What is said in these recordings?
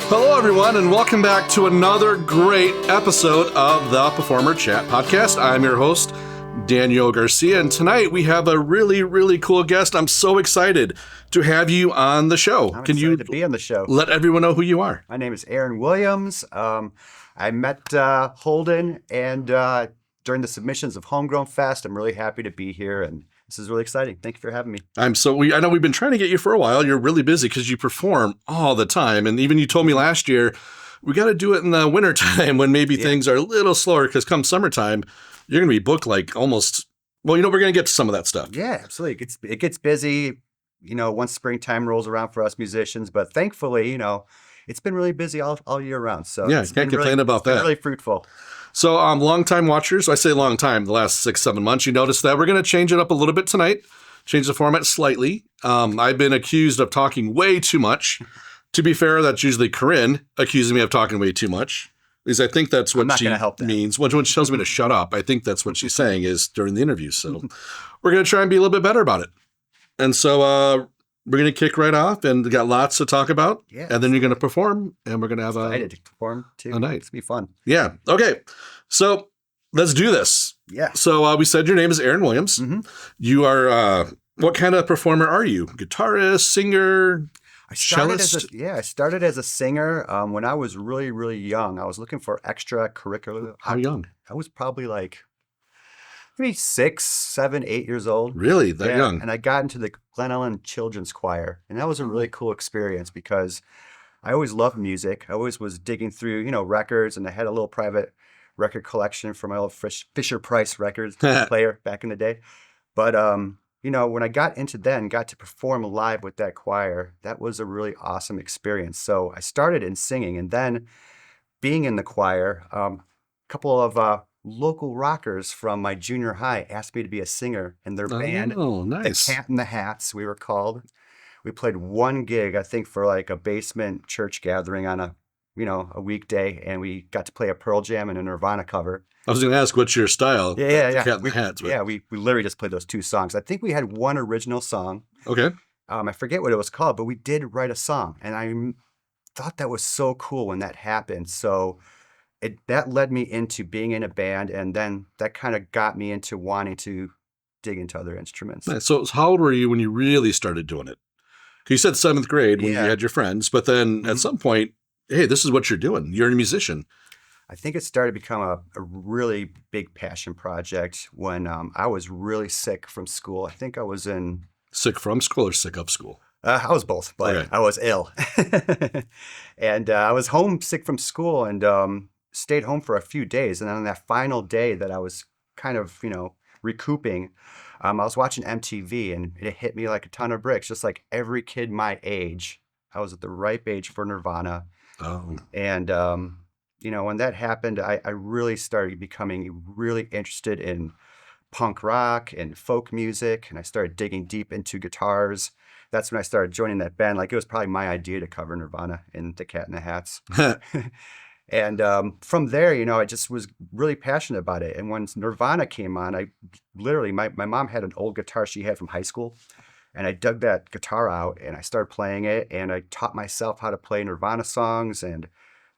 Hello, everyone, and welcome back to another great episode of the Performer Chat Podcast. I'm your host, Daniel Garcia, and tonight we have a really, really cool guest. I'm so excited to have you on the show. I'm Can excited you to be on the show. let everyone know who you are? My name is Aaron Williams. I met Holden and during the submissions of Homegrown Fest. I'm really happy to be here, and this is really exciting. Thank you for having me. I know we've been trying to get you for a while. You're really busy because you perform all the time, and even you told me last year we got to do it in the wintertime when maybe things are a little slower, because come summertime you're going to be booked like almost. Well, we're going to get to some of that stuff. Yeah, absolutely. It gets busy, once springtime rolls around for us musicians. But thankfully, it's been really busy all year round. So yeah, can't complain about that. Really fruitful. So, long-time watchers, I say long time, the last 6-7 months, you notice that we're going to change it up a little bit tonight, change the format slightly. I've been accused of talking way too much. To be fair, that's usually Corinne accusing me of talking way too much. At least I think that's what she means. When she tells me to shut up, I think that's what she's saying is during the interview. So we're going to try and be a little bit better about it. And so we're going to kick right off, and we got lots to talk about. Yeah. And then you're going to perform, and we're going to have excited to perform too. A night. It's going to be fun. Yeah. Okay. So let's do this. Yeah. So we said your name is Aaron Williams. Mm-hmm. You are, what kind of performer are you? Guitarist, singer? I started as a singer when I was really, really young. I was looking for extracurricular. How young? I was probably like maybe 6, 7, 8 years old. Really? That young? And I got into the Glen Ellen Children's Choir. And that was a really cool experience because I always loved music. I always was digging through, records. And I had a little private record collection from my old Fisher Price records player back in the day. But when I got into that and got to perform live with that choir, that was a really awesome experience. So I started in singing, and then being in the choir, a couple of local rockers from my junior high asked me to be a singer in their band. Oh, nice. The Cat in the Hats, we were called. We played one gig, I think, for like a basement church gathering on a weekday, and we got to play a Pearl Jam and a Nirvana cover. I was going to ask, what's your style? Yeah. Cat in the Hats. But... Yeah, we literally just played those 2 songs. I think we had one original song. Okay. I forget what it was called, but we did write a song, and I thought that was so cool when that happened. So that led me into being in a band, and then that kind of got me into wanting to dig into other instruments. Nice. So how old were you when you really started doing it? You said 7th grade when you had your friends, but then at some point, hey, this is what you're doing. You're a musician. I think it started to become a really big passion project when I was really sick from school. I think I was in... Sick from school or sick of school? I was both, but I was ill. And I was homesick from school and stayed home for a few days. And then on that final day that I was kind of, recouping, I was watching MTV, and it hit me like a ton of bricks, just like every kid my age. I was at the ripe age for Nirvana. Oh. And... when that happened, I really started becoming really interested in punk rock and folk music, and I started digging deep into guitars. That's when I started joining that band. Like, it was probably my idea to cover Nirvana and the Cat in the Hats. And from there, I just was really passionate about it. And when Nirvana came on, I literally, my mom had an old guitar she had from high school, and I dug that guitar out, and I started playing it, and I taught myself how to play Nirvana songs, and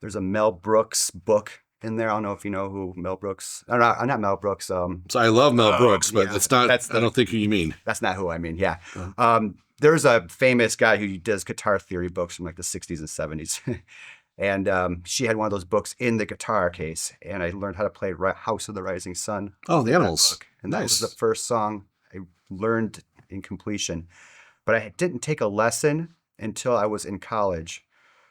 there's a Mel Brooks book in there. I don't know if you know who Mel Brooks... not Mel Brooks. So I love Mel Brooks, but it's not... I don't think who you mean. That's not who I mean, yeah. There's a famous guy who does guitar theory books from like the 60s and 70s. And she had one of those books in the guitar case, and I learned how to play House of the Rising Sun. Oh, the Animals. And that was the first song I learned in completion. But I didn't take a lesson until I was in college.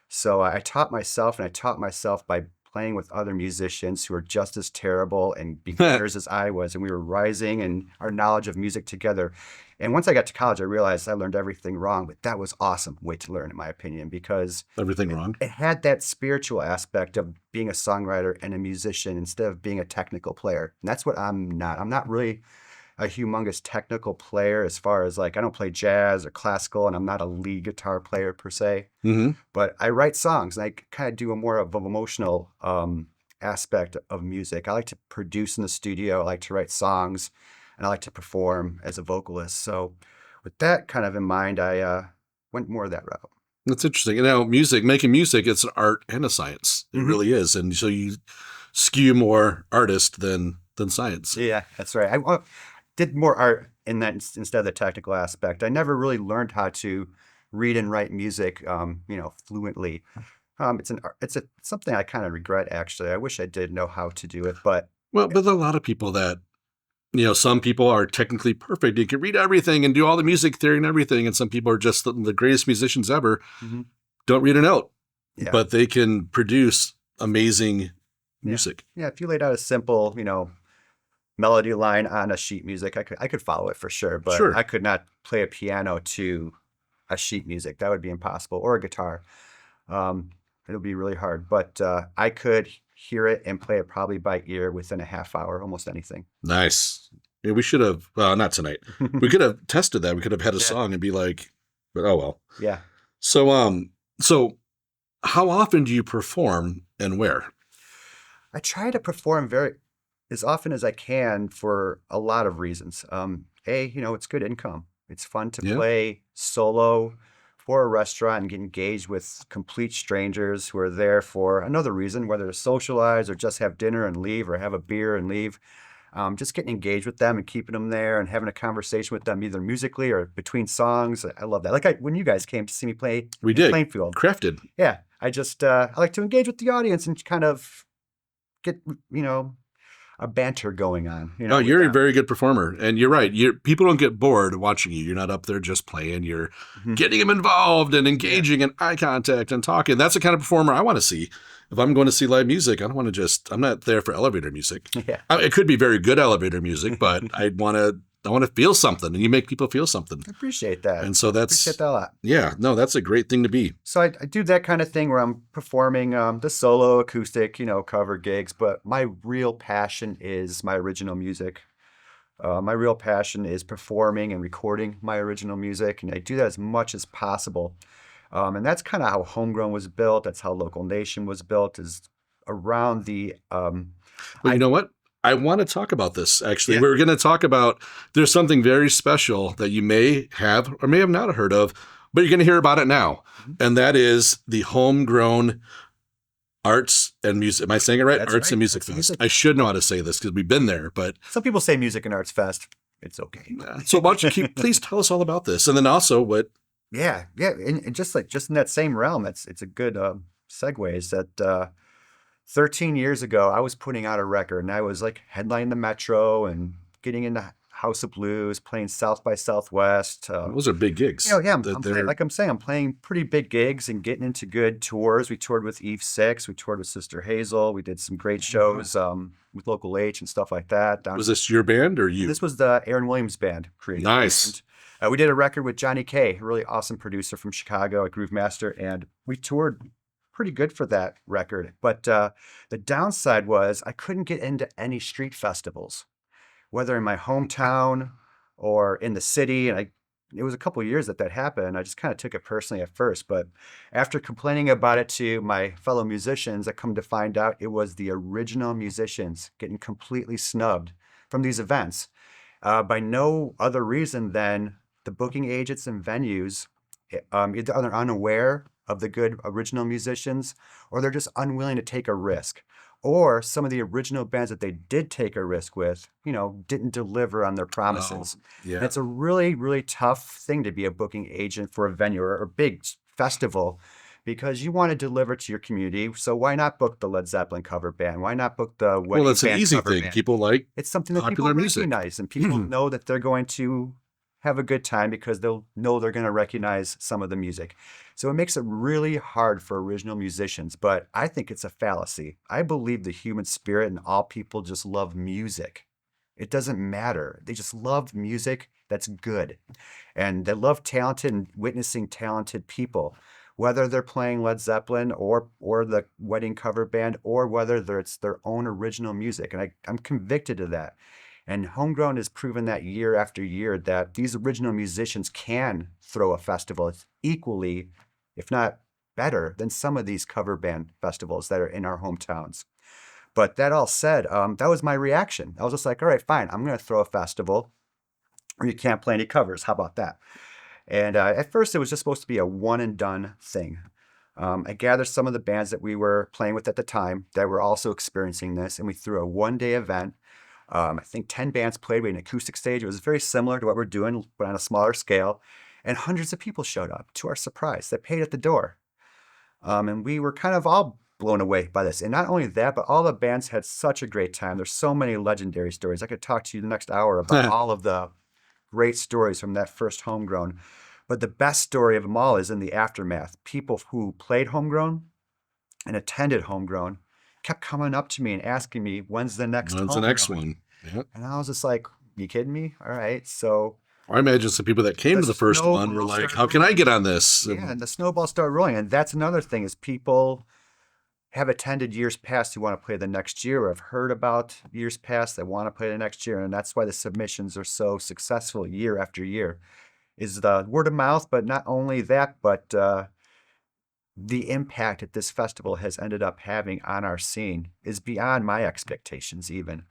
So I taught myself, and I taught myself by playing with other musicians who are just as terrible and beginners as I was. And we were rising in our knowledge of music together. And once I got to college, I realized I learned everything wrong, but that was awesome way to learn, in my opinion, because everything wrong. It had that spiritual aspect of being a songwriter and a musician instead of being a technical player. And that's what I'm not. I'm not really a humongous technical player as far as like, I don't play jazz or classical, and I'm not a lead guitar player per se, but I write songs, and I kind of do a more of an emotional aspect of music. I like to produce in the studio. I like to write songs, and I like to perform as a vocalist. So with that kind of in mind, I went more that route. That's interesting. Now, making music, it's an art and a science. It really is. And so you skew more artist than science. Yeah, that's right. I did more art in that instead of the technical aspect. I never really learned how to read and write music, fluently. It's something I kind of regret actually. I wish I did know how to do it, but Well, but a lot of people that, some people are technically perfect. They can read everything and do all the music theory and everything. And some people are just the greatest musicians ever, Mhm. don't read a note, Yeah, but they can produce amazing yeah, music. yeah. If you laid out a simple, melody line on a sheet music, I could follow it for sure, but Sure. I could not play a piano to a sheet music. That would be impossible, or a guitar. Um, it would be really hard, but I could hear it and play it probably by ear within a half hour, almost anything. Nice. Yeah, we should have, not tonight. We could have tested that. We could have had a Yeah, song and be like, but oh well. yeah. So, so how often do you perform and where? I try to perform very as often as I can for a lot of reasons. It's good income. It's fun to Yeah. play solo for a restaurant and get engaged with complete strangers who are there for another reason, whether to socialize or just have dinner and leave or have a beer and leave. Just getting engaged with them and keeping them there and having a conversation with them either musically or between songs. I love that. Like when you guys came to see me play We in did. Plainfield. Crafted. Yeah, I like to engage with the audience and kind of get a banter going on, Oh, with you're a them. very good performer, and you're right. People don't get bored watching you. You're not up there just playing. You're Mhm. getting them involved and Yeah, engaging and eye contact and talking. That's the kind of performer I want to see. If I'm going to see live music, I don't want to I'm not there for elevator music. yeah. It could be very good elevator music, but I want to feel something, and you make people feel something. I appreciate that. And so Appreciate that a lot. yeah, no, that's a great thing to be. So I do that kind of thing where I'm performing the solo acoustic, cover gigs, but my real passion is my original music. My real passion is performing and recording my original music, and I do that as much as possible. And that's kind of how Homegrown was built. That's how Local Nation was built, is around the Well, you I know what? I want to talk about this actually. yeah. We're going to talk about there's something very special that you may have or may have not heard of, but you're going to hear about it now. Mhm. And that is the Homegrown Arts and Music. Am I saying it right? That's Arts right. and Music Arts and Fest. Music. I should know how to say this because we've been there. But Some people say Music and Arts Fest. It's okay. so why don't you please tell us all about this. And then also what, Yeah, yeah, and just in that same realm, it's a good segue. Is that 13 years ago, I was putting out a record, and I was like headlining the Metro and getting into House of Blues, playing South by Southwest. those are big gigs. Yeah, That I'm playing, they're, like I'm saying, I'm playing pretty big gigs and getting into good tours. We toured with Eve Six, we toured with Sister Hazel, we did some great shows with Local H and stuff like that. was this your band or you? This was the Aaron Williams band created. Nice. We did a record with Johnny K, a really awesome producer from Chicago, a Groove Master, and we toured pretty good for that record. But the downside was I couldn't get into any street festivals, whether in my hometown or in the city. And it was a couple of years that happened. I just kind of took it personally at first, but after complaining about it to my fellow musicians, I come to find out it was the original musicians getting completely snubbed from these events by no other reason than the booking agents and venues either they're unaware of the good original musicians or they're just unwilling to take a risk. Or some of the original bands that they did take a risk with, didn't deliver on their promises. And Yeah. it's a really, really tough thing to be a booking agent for a venue or a big festival because you want to deliver to your community. So why not book the Led Zeppelin cover band? Why not book the Well, wedding that's an band easy cover thing. band? People like It's something that people popular music. recognize and people know that they're going to have a good time because they'll know they're going to recognize some of the music. So it makes it really hard for original musicians, but I think it's a fallacy. I believe the human spirit and all people just love music. It doesn't matter. They just love music that's good. And they love talented and witnessing talented people, whether they're playing Led Zeppelin or the wedding cover band, or whether it's their own original music. And I'm convicted of that. And Homegrown has proven that year after year that these original musicians can throw a festival equally, if not better, than some of these cover band festivals that are in our hometowns. But that all said, that was my reaction. I was just like, all right, fine, I'm going to throw a festival where you can't play any covers. How about that? And at first, it was just supposed to be a one and done thing. I gathered some of the bands that we were playing with at the time that were also experiencing this, and we threw a 1 day event. I think 10 bands played. We had an acoustic stage. It was very similar to what we're doing, but on a smaller scale. And hundreds of people showed up to our surprise that paid at the door. And we were kind of all blown away by this. And not only that, but all the bands had such a great time. There's so many legendary stories. I could talk to you the next hour about all of the great stories from that first Homegrown. But the best story of them all is in the aftermath. People who played Homegrown and attended Homegrown kept coming up to me and asking me, when's the next When's the next one? Yeah. And I was just like, you kidding me? All right. So I imagine some people that came to the first one were like, how can I get on this? Yeah, and the snowball started rolling. And that's another thing is people have attended years past who want to play the next year, or have heard about years past that want to play the next year. And that's why the submissions are so successful year after year, is the word of mouth. But not only that, but the impact that this festival has ended up having on our scene is beyond my expectations even.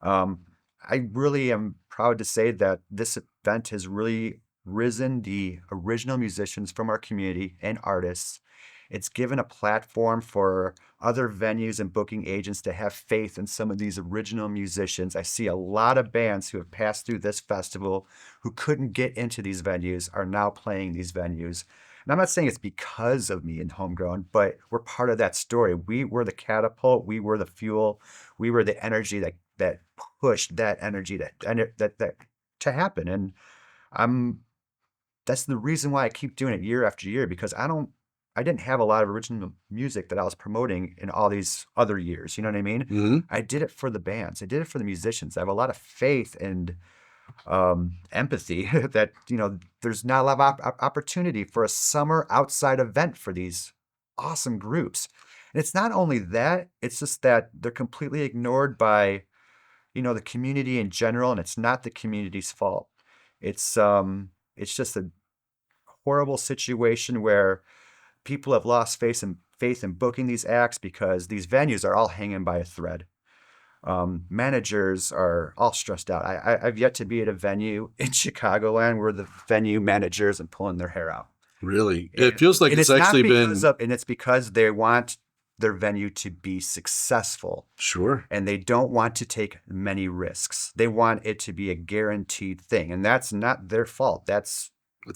I really am proud to say that this event has really risen the original musicians from our community and artists. It's given a platform for other venues and booking agents to have faith in some of these original musicians. I see a lot of bands who have passed through this festival who couldn't get into these venues are now playing these venues. And I'm not saying it's because of me and Homegrown, but we're part of that story. We were the catapult. We were the fuel. We were the energy that pushed that energy that to happen. And that's the reason why I keep doing it year after year, because I didn't have a lot of original music that I was promoting in all these other years. You know what I mean? Mm-hmm. I did it for the bands. I did it for the musicians. I have a lot of faith and empathy that, there's not a lot of opportunity for a summer outside event for these awesome groups. And it's not only that, it's just that they're completely ignored by, the community in general, and it's not the community's fault. It's just a horrible situation where people have lost faith in booking these acts because these venues are all hanging by a thread. Managers are all stressed out. I've yet to be at a venue in Chicagoland where the venue managers are pulling their hair out. Really? It feels like it's actually been... And it's because they want their venue to be successful. Sure. And they don't want to take many risks. They want it to be a guaranteed thing. And that's not their fault. It's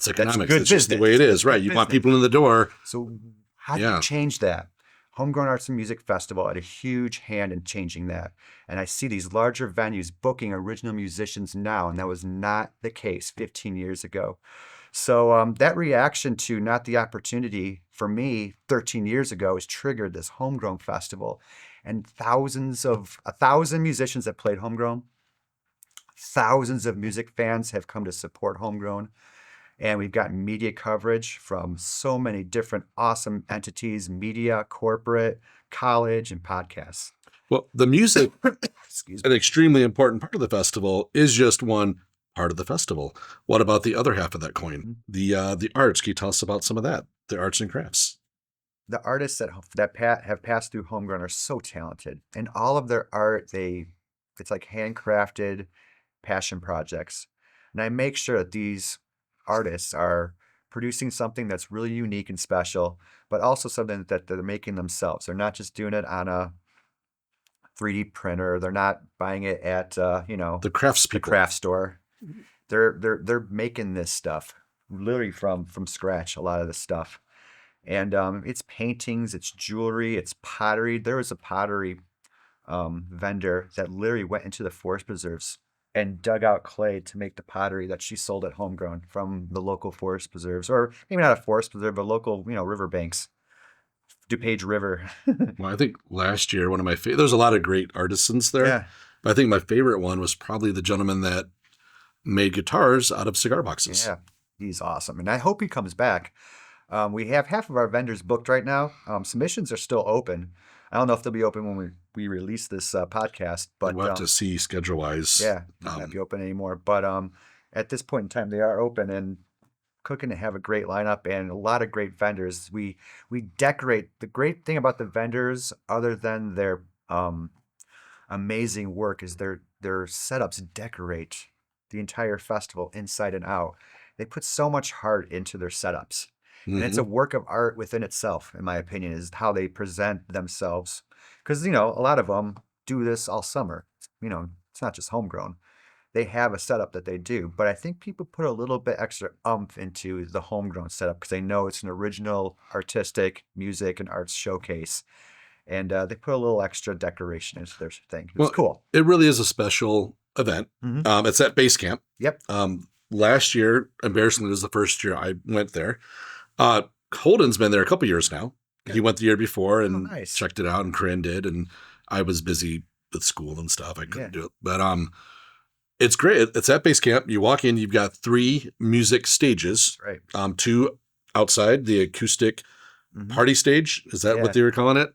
economics. Good it's just the way it is, right? You want people in the door. So how do you change that? Homegrown Arts and Music Festival had a huge hand in changing that. And I see these larger venues booking original musicians now, and that was not the case 15 years ago. So that reaction to not the opportunity for me 13 years ago has triggered this Homegrown Festival. And 1,000 musicians have played Homegrown. Thousands of music fans have come to support Homegrown. And we've gotten media coverage from so many different awesome entities, media, corporate, college, and podcasts. Well, the music, an extremely important part of the festival, is just one part of the festival. What about the other half of that coin? The arts. Can you tell us about some of that? The arts and crafts. The artists that have passed through Homegrown are so talented. And all of their art, it's like handcrafted passion projects. And I make sure that these artists are producing something that's really unique and special, but also something that they're making themselves. They're not just doing it on a 3D printer. They're not buying it at the craft store. They're making this stuff literally from scratch. A lot of this stuff, and it's paintings, it's jewelry, it's pottery. There was a pottery vendor that literally went into the forest preserves and dug out clay to make the pottery that she sold at Homegrown from the local forest preserves, or maybe not a forest preserve, but local, river banks, DuPage River. Well, I think last year, one of my there's a lot of great artisans there. Yeah. But I think my favorite one was probably the gentleman that made guitars out of cigar boxes. Yeah, he's awesome. And I hope he comes back. We have half of our vendors booked right now. Submissions are still open. I don't know if they'll be open when we release this podcast, but we'll have to see schedule wise. Yeah, they might not be open anymore. But at this point in time, they are open and cooking to have a great lineup and a lot of great vendors. We decorate. The great thing about the vendors, other than their amazing work, is their setups decorate the entire festival inside and out. they put so much heart into their setups. And it's a Hmm. work of art within itself, in my opinion, is how they present themselves. Because, a lot of them do this all summer. It's not just homegrown. They have a setup that they do, but I think people put a little bit extra oomph into the homegrown setup because they know it's an original artistic music and arts showcase. And they put a little extra decoration into their thing. It's Well, cool. it really is a special event. Hmm. It's at base camp. Yep. Last year, embarrassingly, was the first year I went there. Holden's been there a couple years now. He went the year before Oh, and nice. checked it out, and Corinne did, and I was busy with school and stuff. I couldn't do it, but it's great. It's at base camp. You walk in, you've got 3 music stages. Right. 2 outside, the acoustic party stage. Is that Yeah. what they were calling it?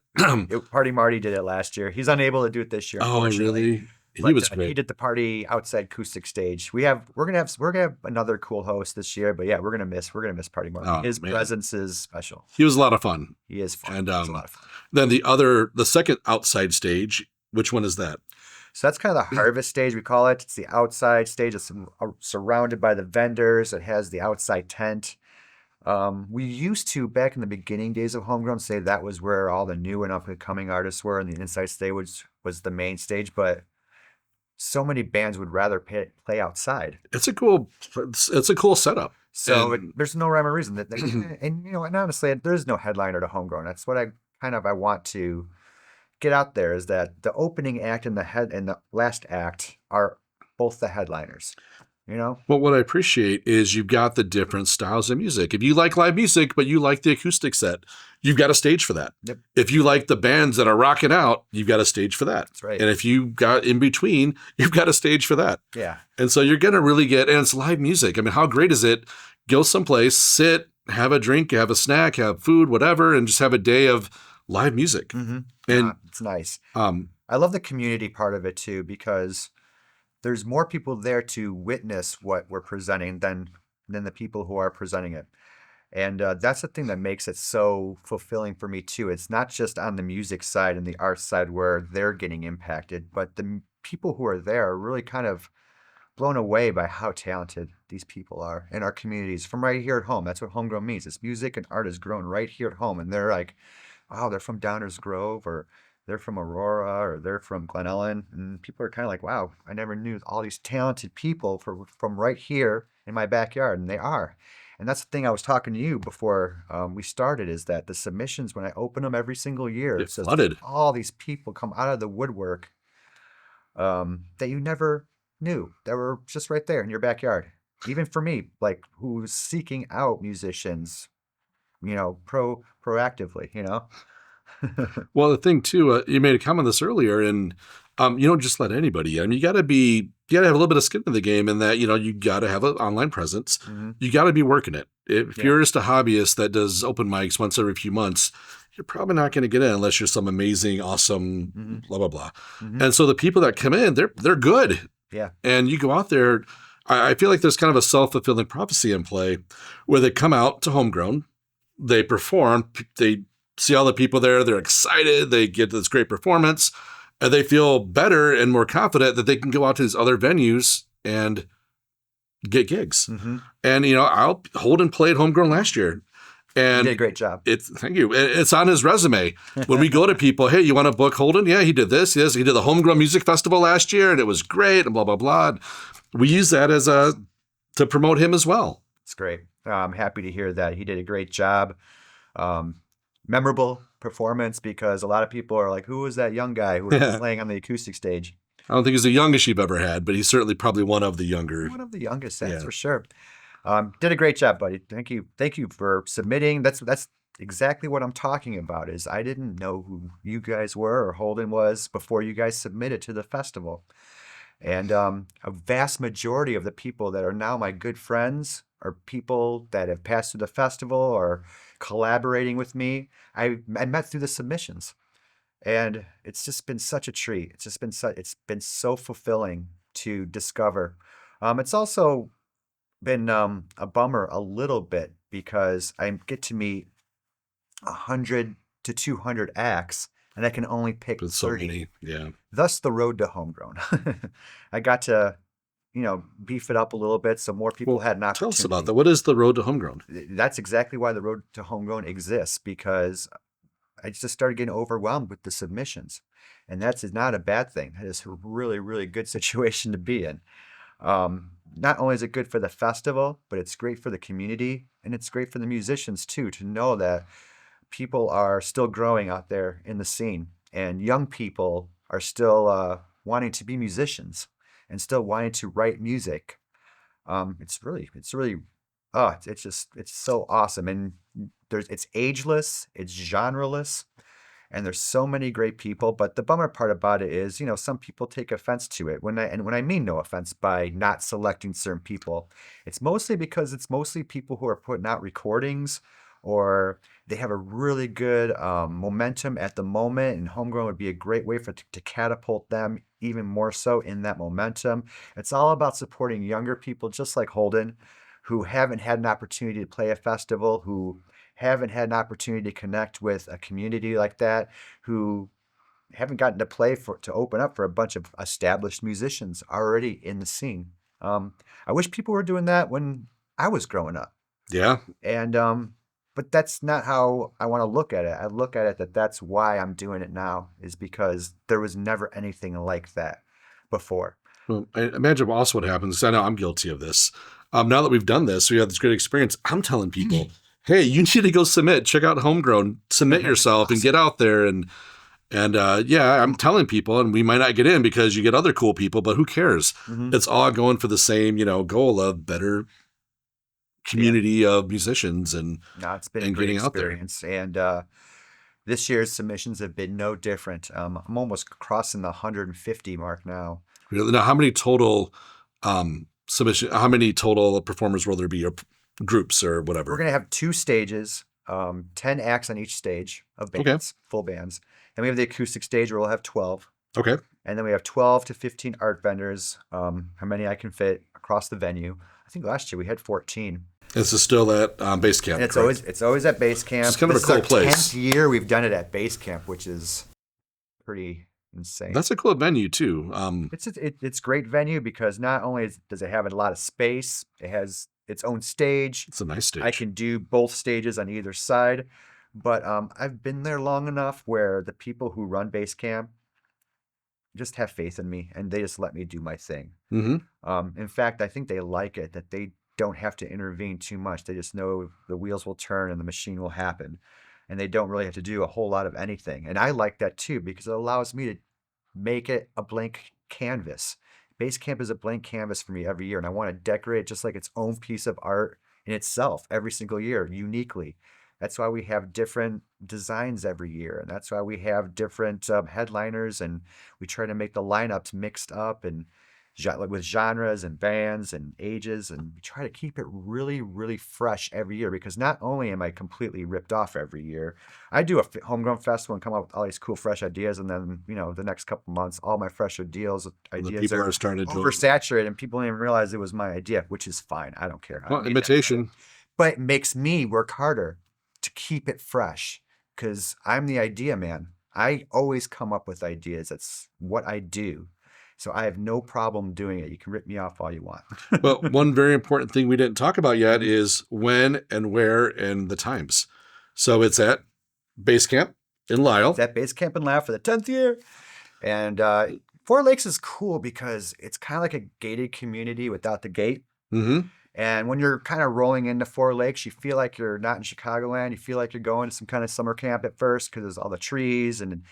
Party Marty did it last year. He's unable to do it this year. Oh, Unfortunately. really? He But, was he great. did the party outside acoustic stage. We're gonna have another cool host this year, but yeah, we're gonna miss Party Marty. Oh, His man. presence is special. He was a lot of fun. He is fun. And It's a lot of fun. then the second outside stage, which one is that? So that's kind of the harvest stage, we call it. It's the outside stage. It's surrounded by the vendors. It has the outside tent. We used to, back in the beginning days of Homegrown, say that was where all the new and up and coming artists were, and the inside stage was the main stage. But so many bands would rather play outside. It's a cool setup. So And- there's no rhyme or reason that, and honestly, there's no headliner to Homegrown. That's what I want to get out there, is that the opening act and the last act are both the headliners. Well, what I appreciate is you've got the different styles of music. If you like live music, but you like the acoustic set, you've got a stage for that. Yep. If you like the bands that are rocking out, you've got a stage for that. That's right. And if you got in between, you've got a stage for that. Yeah. And so you're going to really get, and it's live music. I mean, how great is it? Go someplace, sit, have a drink, have a snack, have food, whatever, and just have a day of live music. Mm-hmm. And It's nice. um, I love the community part of it too, because there's more people there to witness what we're presenting than the people who are presenting it. And that's the thing that makes it so fulfilling for me too. It's not just on the music side and the art side where they're getting impacted, but the people who are there are really kind of blown away by how talented these people are in our communities from right here at home. That's what Homegrown means. It's music and art is grown right here at home. And they're like, wow, they're from Downers Grove, or they're from Aurora, or they're from Glen Ellen. And people are kind of like, wow, I never knew all these talented people from right here in my backyard. And they are. And that's the thing I was talking to you before we started, is that the submissions, when I open them every single year, It says flooded. all these people come out of the woodwork that you never knew, that were just right there in your backyard. Even for me, like, who's seeking out musicians, proactively, Well, the thing too, you made a comment on this earlier, and you don't just let anybody in. I mean, you got to have a little bit of skin in the game, in that you got to have an online presence. Mhm. You got to be working it. If Yeah. you're just a hobbyist that does open mics once every few months, you're probably not going to get in unless you're some amazing, awesome, Mhm. blah blah blah. Mhm. And so the people that come in, they're good. Yeah. And you go out there. I feel like there's kind of a self-fulfilling prophecy in play, where they come out to Homegrown, they perform, they see all the people there, they're excited, they get this great performance, and they feel better and more confident that they can go out to these other venues and get gigs. Mhm. And Holden played Homegrown last year, You and did a great job. thank you. It's on his resume. When we go to people, hey, you want to book Holden? Yeah, he did this. Yes, he did the Homegrown Music Festival last year, and it was great, and blah blah blah. And we use that to promote him as well. It's great. I'm happy to hear that. He did a great job. Memorable performance, because a lot of people are like, who was that young guy who was playing on the acoustic stage? I don't think he's the youngest you've ever had, but he's certainly probably one of the younger. One of the youngest, that's Yeah. for sure. Did a great job, buddy. Thank you. Thank you for submitting. That's exactly what I'm talking about. Is I didn't know who you guys were or Holden was before you guys submitted to the festival. And a vast majority of the people that are now my good friends are people that have passed through the festival or collaborating with me. I met through the submissions, and it's just been such a treat. It's been so fulfilling to discover. It's also been a bummer a little bit, because I get to meet 100 to 200 acts, and I can only pick But so 30. many, yeah. Thus the road to Homegrown. I got to, beef it up a little bit so more people Well, had an tell us about opportunity. that. What is the road to homegrown? That's exactly why the road to homegrown exists, because I just started getting overwhelmed with the submissions. And that's not a bad thing. It's a really, really good situation to be in. Not only is it good for the festival, but it's great for the community and it's great for the musicians too, to know that people are still growing out there in the scene and young people are still wanting to be musicians and still wanting to write music. It's so awesome. And it's ageless, it's genreless, and there's so many great people. But the bummer part about it is, some people take offense to it. When I mean no offense by not selecting certain people, it's mostly because it's mostly people who are putting out recordings or they have a really good momentum at the moment, and Homegrown would be a great way to catapult them even more so in that momentum. It's all about supporting younger people, just like Holden, who haven't had an opportunity to play a festival, who haven't had an opportunity to connect with a community like that, who haven't gotten to to open up for a bunch of established musicians already in the scene. I wish people were doing that when I was growing up. Yeah. And but that's not how I want to look at it. I look at it that that's why I'm doing it now, is because there was never anything like that before. Well, I imagine also what happens. I know I'm guilty of this. Now that we've done this, we have this great experience. I'm telling people, hey, you need to go submit. Check out Homegrown. Submit yourself and get out there. And yeah, I'm telling people, and we might not get in because you get other cool people, but who cares? Mhm. It's all going for the same, goal of better community of musicians and No, it's been a and great getting out there. experience. And this year's submissions have been no different. I'm almost crossing the 150 mark now. Really? Now, how many total submission? How many total performers will there be, or groups, or We're whatever? going to have 2 stages, 10 acts on each stage of Okay. bands, full bands. Then we have the acoustic stage where we'll have 12. Okay. And then we have 12 to 15 art vendors, how many I can fit across the venue. I think last year we had 14. This is still at base camp. And it's correct? always at base camp. It's kind of This a is our cool place. 10th year we've done it at base camp, which is pretty insane. That's a cool venue too. It's great venue because not only does it have a lot of space, it has its own stage. It's a nice stage. I can do both stages on either side, but I've been there long enough where the people who run base camp just have faith in me and they just let me do my thing. Mm-hmm. In fact, I think they like it that they don't have to intervene too much. They just know the wheels will turn and the machine will happen, and they don't really have to do a whole lot of anything. And I like that too because it allows me to make it a blank canvas. Base camp is a blank canvas for me every year, and I want to decorate it just like its own piece of art in itself every single year, uniquely. That's why we have different designs every year, and that's why we have different headliners, and we try to make the lineups mixed up and with genres and bands and ages, and we try to keep it really, really fresh every year, because not only am I completely ripped off every year, I do a homegrown festival and come up with all these cool fresh ideas, and then the next couple months all my fresh ideas People are starting to oversaturated and people don't even realize it was my idea, which is fine. I don't care. Well, imitation. But it makes me work harder to keep it fresh because I'm the idea man. I always come up with ideas. That's what I do. So I have no problem doing it. You can rip me off all you want. Well, one very important thing we didn't talk about yet is when and where and the times. So it's at base camp in Lyle. It's at base camp in Lyle for the 10th year. And Four Lakes is cool because it's kind of like a gated community without the gate. Mm-hmm. And when you're kind of rolling into Four Lakes, you feel like you're not in Chicagoland. You feel like you're going to some kind of summer camp at first because there's all the trees and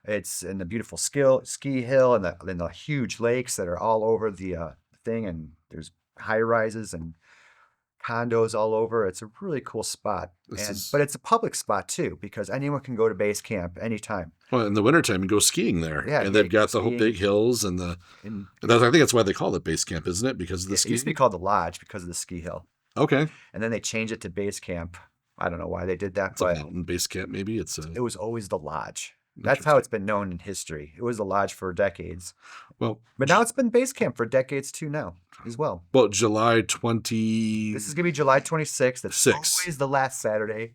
it's in the beautiful ski hill and the huge lakes that are all over the thing. And there's high rises and condos all over. It's a really cool spot. But it's a public spot too, because anyone can go to base camp anytime. Well, in the wintertime, you go skiing there. Yeah, and they've got the whole big hills and I think that's why they call it base camp, isn't it? Because of the ski. It used to be called the Lodge because of the ski hill. Okay. And then they changed it to base camp. I don't know why they did that. It's a mountain base camp, maybe. It was always the Lodge. That's how it's been known in history. It was the Lodge for decades. Well, but now it's been base camp for decades too now as well. Well, July 20. This is going to be July 26th. It's always the last Saturday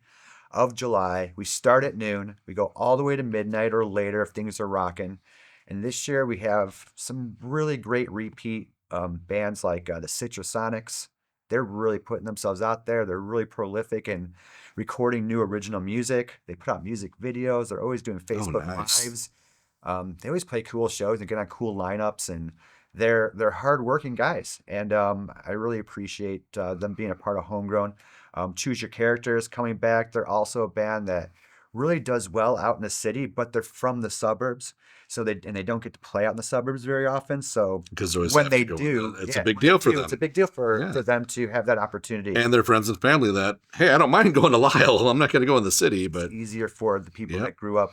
of July. We start at noon. We go all the way to midnight or later if things are rocking. And this year we have some really great repeat bands like the Citrusonics. They're really putting themselves out there. They're really prolific in recording new original music. They put out music videos. They're always doing Oh, Facebook nice. Lives. They always play cool shows and get on cool lineups, and they're hardworking guys. And I really appreciate them being a part of Homegrown. Choose Your Characters coming back. They're also a band that really does well out in the city, but they're from the suburbs, so they don't get to play out in the suburbs very often. So Because they always when have to they go. do, It's a yeah, big when they deal for do, it's a them. big deal for Yeah. them to have that opportunity. And their friends and family that, hey, I don't mind going to Lyle. I'm not going to go in the city, It's but easier for the people yeah. that grew up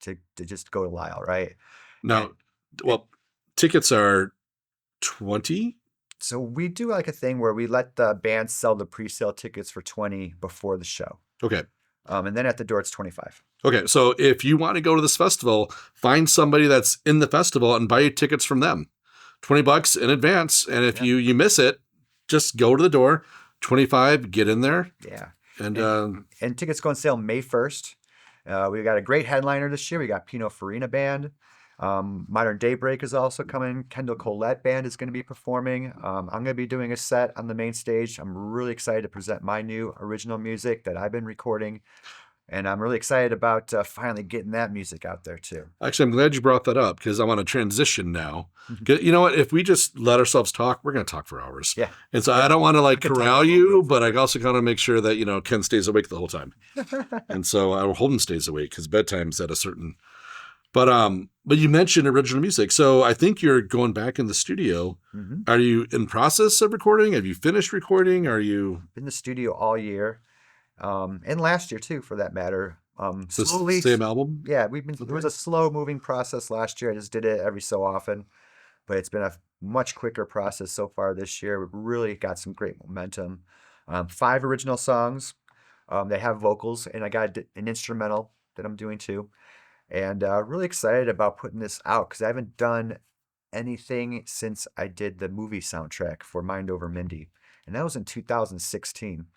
to just go to Lyle, right? And Now, well, tickets are 20. so we do like a thing where we let the band sell the pre-sale tickets for 20 before the show. Okay. And then at the door it's 25. Okay. So if you want to go to this festival, find somebody that's in the festival and buy tickets from them. $20 in advance. And if Yeah. you miss it, just go to the door. 25, get in there. Yeah. And And tickets go on sale May 1st. We got a great headliner this year. We got Pino Farina Band. Modern Daybreak is also coming. Kendall Collette Band is going to be performing. I'm going to be doing a set on the main stage. I'm really excited to present my new original music that I've been recording. And I'm really excited about finally getting that music out there too. actually, I'm glad you brought that up because I want to transition now. Mhm. 'Cause you know what? If we just let ourselves talk, we're going to talk for hours. Yeah. And so I don't want to like could talk corral about you, it. but I also kind of make sure that, Ken stays awake the whole time. And so Holden stays awake because bedtime's at a certain. But you mentioned original music. So I think you're going back in the studio. Mhm. Are you in process of recording? Have you finished recording? Are you In the studio all year, and last year too, for that matter. the Slowly, same album? yeah, it was a slow moving process last year. I just did it every so often, but it's been a much quicker process so far this year. We've really got some great momentum. 5 original songs. They have vocals, and I got an instrumental that I'm doing too. And really excited about putting this out because I haven't done anything since I did the movie soundtrack for Mind Over Mindy, and that was in 2016.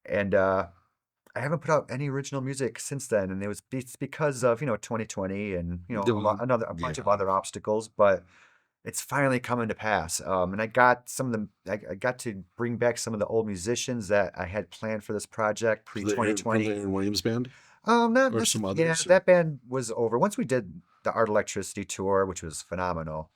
And I haven't put out any original music since then, and it's because of 2020 and a bunch of other obstacles, but it's finally coming to pass. And I got I got to bring back some of the old musicians that I had planned for this project pre From 2020. the Aaron Williams band? Not Or some yeah, others? that band was over once we did the Art Electricity tour, which was phenomenal.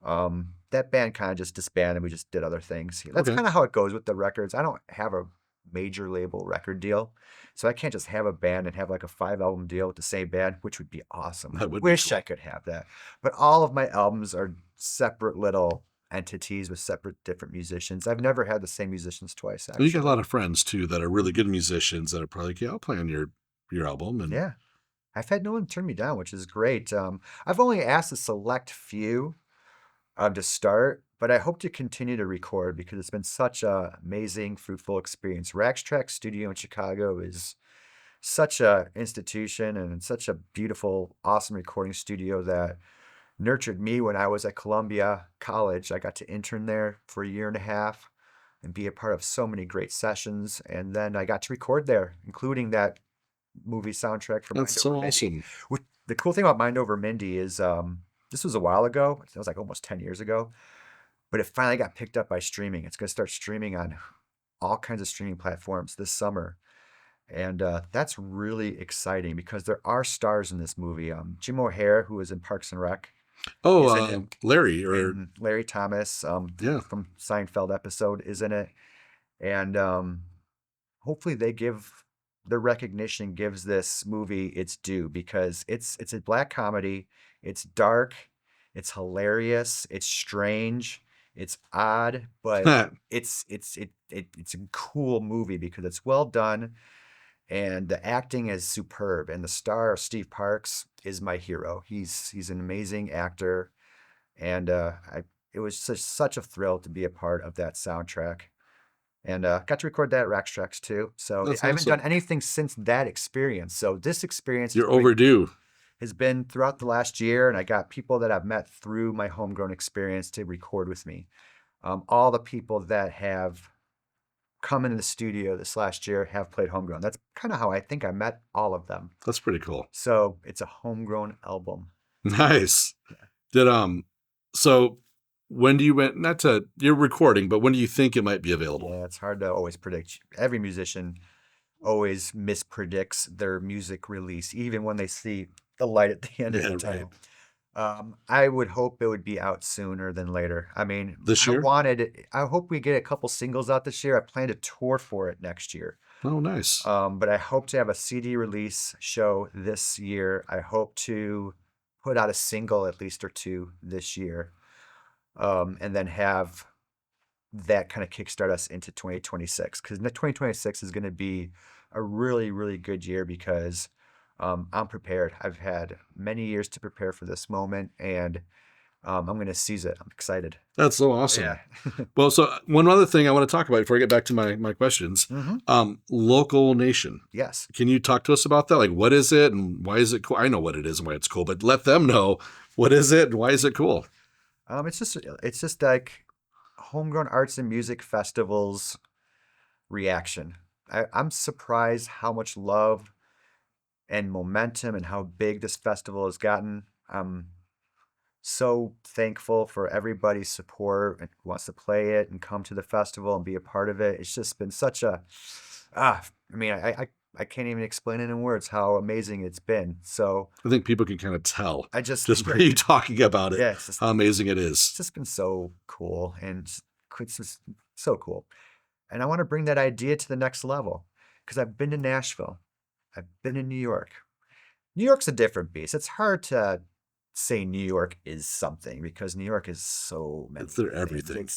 That band kind of just disbanded. We just did other things. That's Okay. kind of how it goes with the records. I don't have a major label record deal, so I can't just have a band and have like a 5 album deal with the same band, which would be awesome. That would be Wish cool. I could have that, but all of my albums are separate little entities with separate different musicians. I've never had the same musicians twice, And you got a actually. lot of friends too that are really good musicians that are probably like, yeah, I'll play on your album. And Yeah. I've had no one turn me down, which is great. I've only asked a select few to start, but I hope to continue to record because it's been such a amazing, fruitful experience. Rax Track Studio in Chicago is such a institution and such a beautiful, awesome recording studio that nurtured me when I was at Columbia College. I got to intern there for a year and a half and be a part of so many great sessions, and then I got to record there, including that movie soundtrack for Mind that's so Over Mindy. awesome. The cool thing about Mind Over Mindy is this was a while ago. It was like almost 10 years ago, but it finally got picked up by streaming. It's going to start streaming on all kinds of streaming platforms this summer. And that's really exciting because there are stars in this movie. Jim O'Hare, who was in Parks and Rec, is in it. Larry or And Larry Thomas yeah. from Seinfeld episode is in it. And hopefully the recognition gives this movie its due because it's a black comedy. It's dark, it's hilarious, it's strange, it's odd, but it's a cool movie because it's well done and the acting is superb. And the star, Steve Parks, is my hero. He's an amazing actor, and it was such a thrill to be a part of that soundtrack. And got to record that at Rax Tracks too. So That's I haven't done awesome. anything since that experience. So this experience You're overdue. has been throughout the last year, and I got people that I've met through my homegrown experience to record with me. All the people that have come into the studio this last year have played homegrown. That's kind of how I think I met all of them. That's pretty cool. So it's a homegrown album. Nice. Did so when do you went? Not to you're recording, but when do you think it might be available? Yeah, it's hard to always predict. Every musician always mispredicts their music release, even when they see the light at the end of Yeah, the right. tunnel. I would hope it would be out sooner than later. I mean, This year? I hope we get a couple singles out this year. I plan to tour for it next year. Oh, nice. But I hope to have a CD release show this year. I hope to put out a single at least or two this year. And then have that kind of kickstart us into 2026. Because 2026 is going to be a really, really good year because I'm prepared. I've had many years to prepare for this moment, and I'm going to seize it. I'm excited. That's so awesome. Yeah. Well, so one other thing I want to talk about before I get back to my questions, Local Nation. Yes. Can you talk to us about that? Like, what is it and why is it cool? I know what it is and why it's cool, but let them know what is it and why is it cool? It's just like Homegrown Arts and Music Festivals reaction. I'm surprised how much love and momentum and how big this festival has gotten. I'm so thankful for everybody's support and who wants to play it and come to the festival and be a part of it. It's just been such a I mean, I can't even explain it in words how amazing it's been. So I think people can kind of tell I just by you talking about it, yeah, it's just, how amazing it it's is. just been so cool and it's just so cool. And I want to bring that idea to the next level because I've been to Nashville. I've been in New York. New York's a different beast. It's hard to say New York is something because New York is so many It's their things. everything.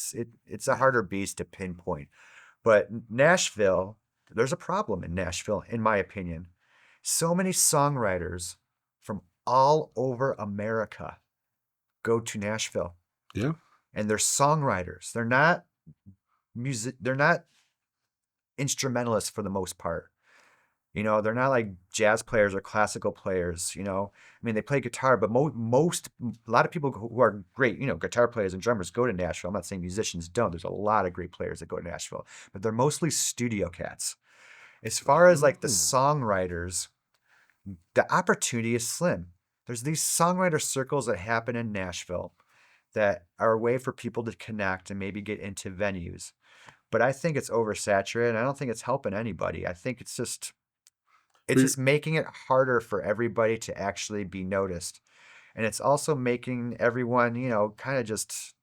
It's a harder beast to pinpoint. But Nashville, there's a problem in Nashville, in my opinion. So many songwriters from all over America go to Nashville. Yeah. And they're songwriters. They're not they're not instrumentalists for the most part. You know, they're not like jazz players or classical players, you know. I mean, they play guitar, but a lot of people who are great, you know, guitar players and drummers go to Nashville. I'm not saying musicians don't. There's a lot of great players that go to Nashville, but they're mostly studio cats. As far as like the songwriters, the opportunity is slim. There's these songwriter circles that happen in Nashville that are a way for people to connect and maybe get into venues. But I think it's oversaturated. I don't think it's helping anybody. I think it's just making it harder for everybody to actually be noticed. And it's also making everyone, you know, kind of just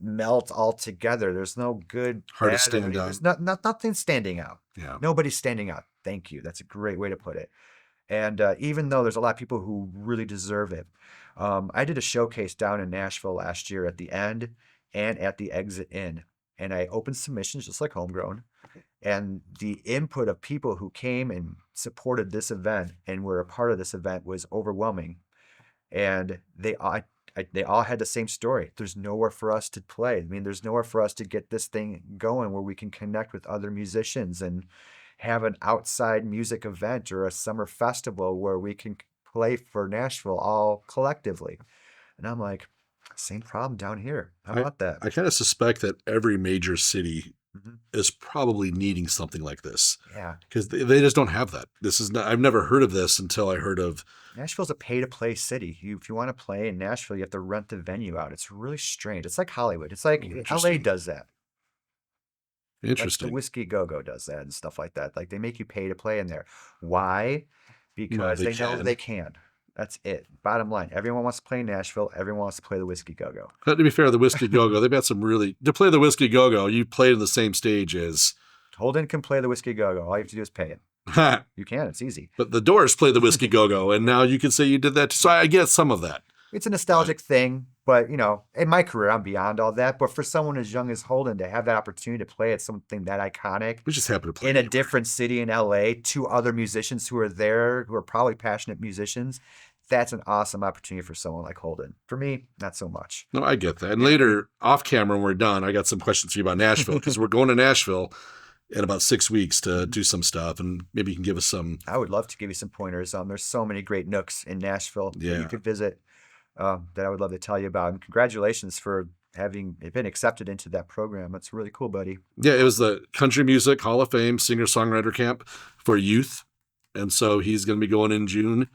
melt all together. There's no good, Hard to bad, stand out. there's nothing standing out. Yeah. Nobody's standing out. Thank you. That's a great way to put it. And even though there's a lot of people who really deserve it, I did a showcase down in Nashville last year at the end and at the exit in. And I opened submissions just like Homegrown. And the input of people who came and supported this event and were a part of this event was overwhelming. And they all had the same story. There's nowhere for us to play. I mean, there's nowhere for us to get this thing going where we can connect with other musicians and have an outside music event or a summer festival where we can play for Nashville all collectively. And I'm like, same problem down here. How about that? I kind of suspect that every major city Mhm. is probably needing something like this Yeah. because they just don't have that. This is not, I've never heard of this until I heard of. Nashville's a pay-to-play city. If you want to play in Nashville, you have to rent the venue out. It's really strange. It's like Hollywood. It's like LA Interesting. does that. Like the Interesting. Whiskey Go-Go does that and stuff like that. Like they make you pay to play in there. Why? Because they they know can. they can. That's it. Bottom line. Everyone wants to play in Nashville. Everyone wants to play the Whiskey Go-Go. But to be fair, the Whiskey Go-Go, they've got some really, to play the Whiskey Go-Go, you played in the same stage as. Holden can play the Whiskey Go-Go. All you have to do is pay it. But You can. It's easy. the Doors play the Whiskey Go-Go, and now you can say you did that too. So I get some of that. It's a nostalgic thing, but you know, in my career, I'm beyond all that. But for someone as young as Holden to have that opportunity to play at something that iconic We just happen to play in a anywhere. different city in LA, two other musicians who are there, who are probably passionate musicians, that's an awesome opportunity for someone like Holden. For me, not so much. No, I get that. And later, off camera, when we're done, I got some questions for you about Nashville because we're going to Nashville in about 6 weeks to do some stuff, and maybe you can give us some. I would love to give you some pointers. There's so many great nooks in Nashville that Yeah. you could visit that I would love to tell you about. And congratulations for having been accepted into that program. That's really cool, buddy. Yeah, it was the Country Music Hall of Fame singer-songwriter camp for youth. And so he's going to be going in June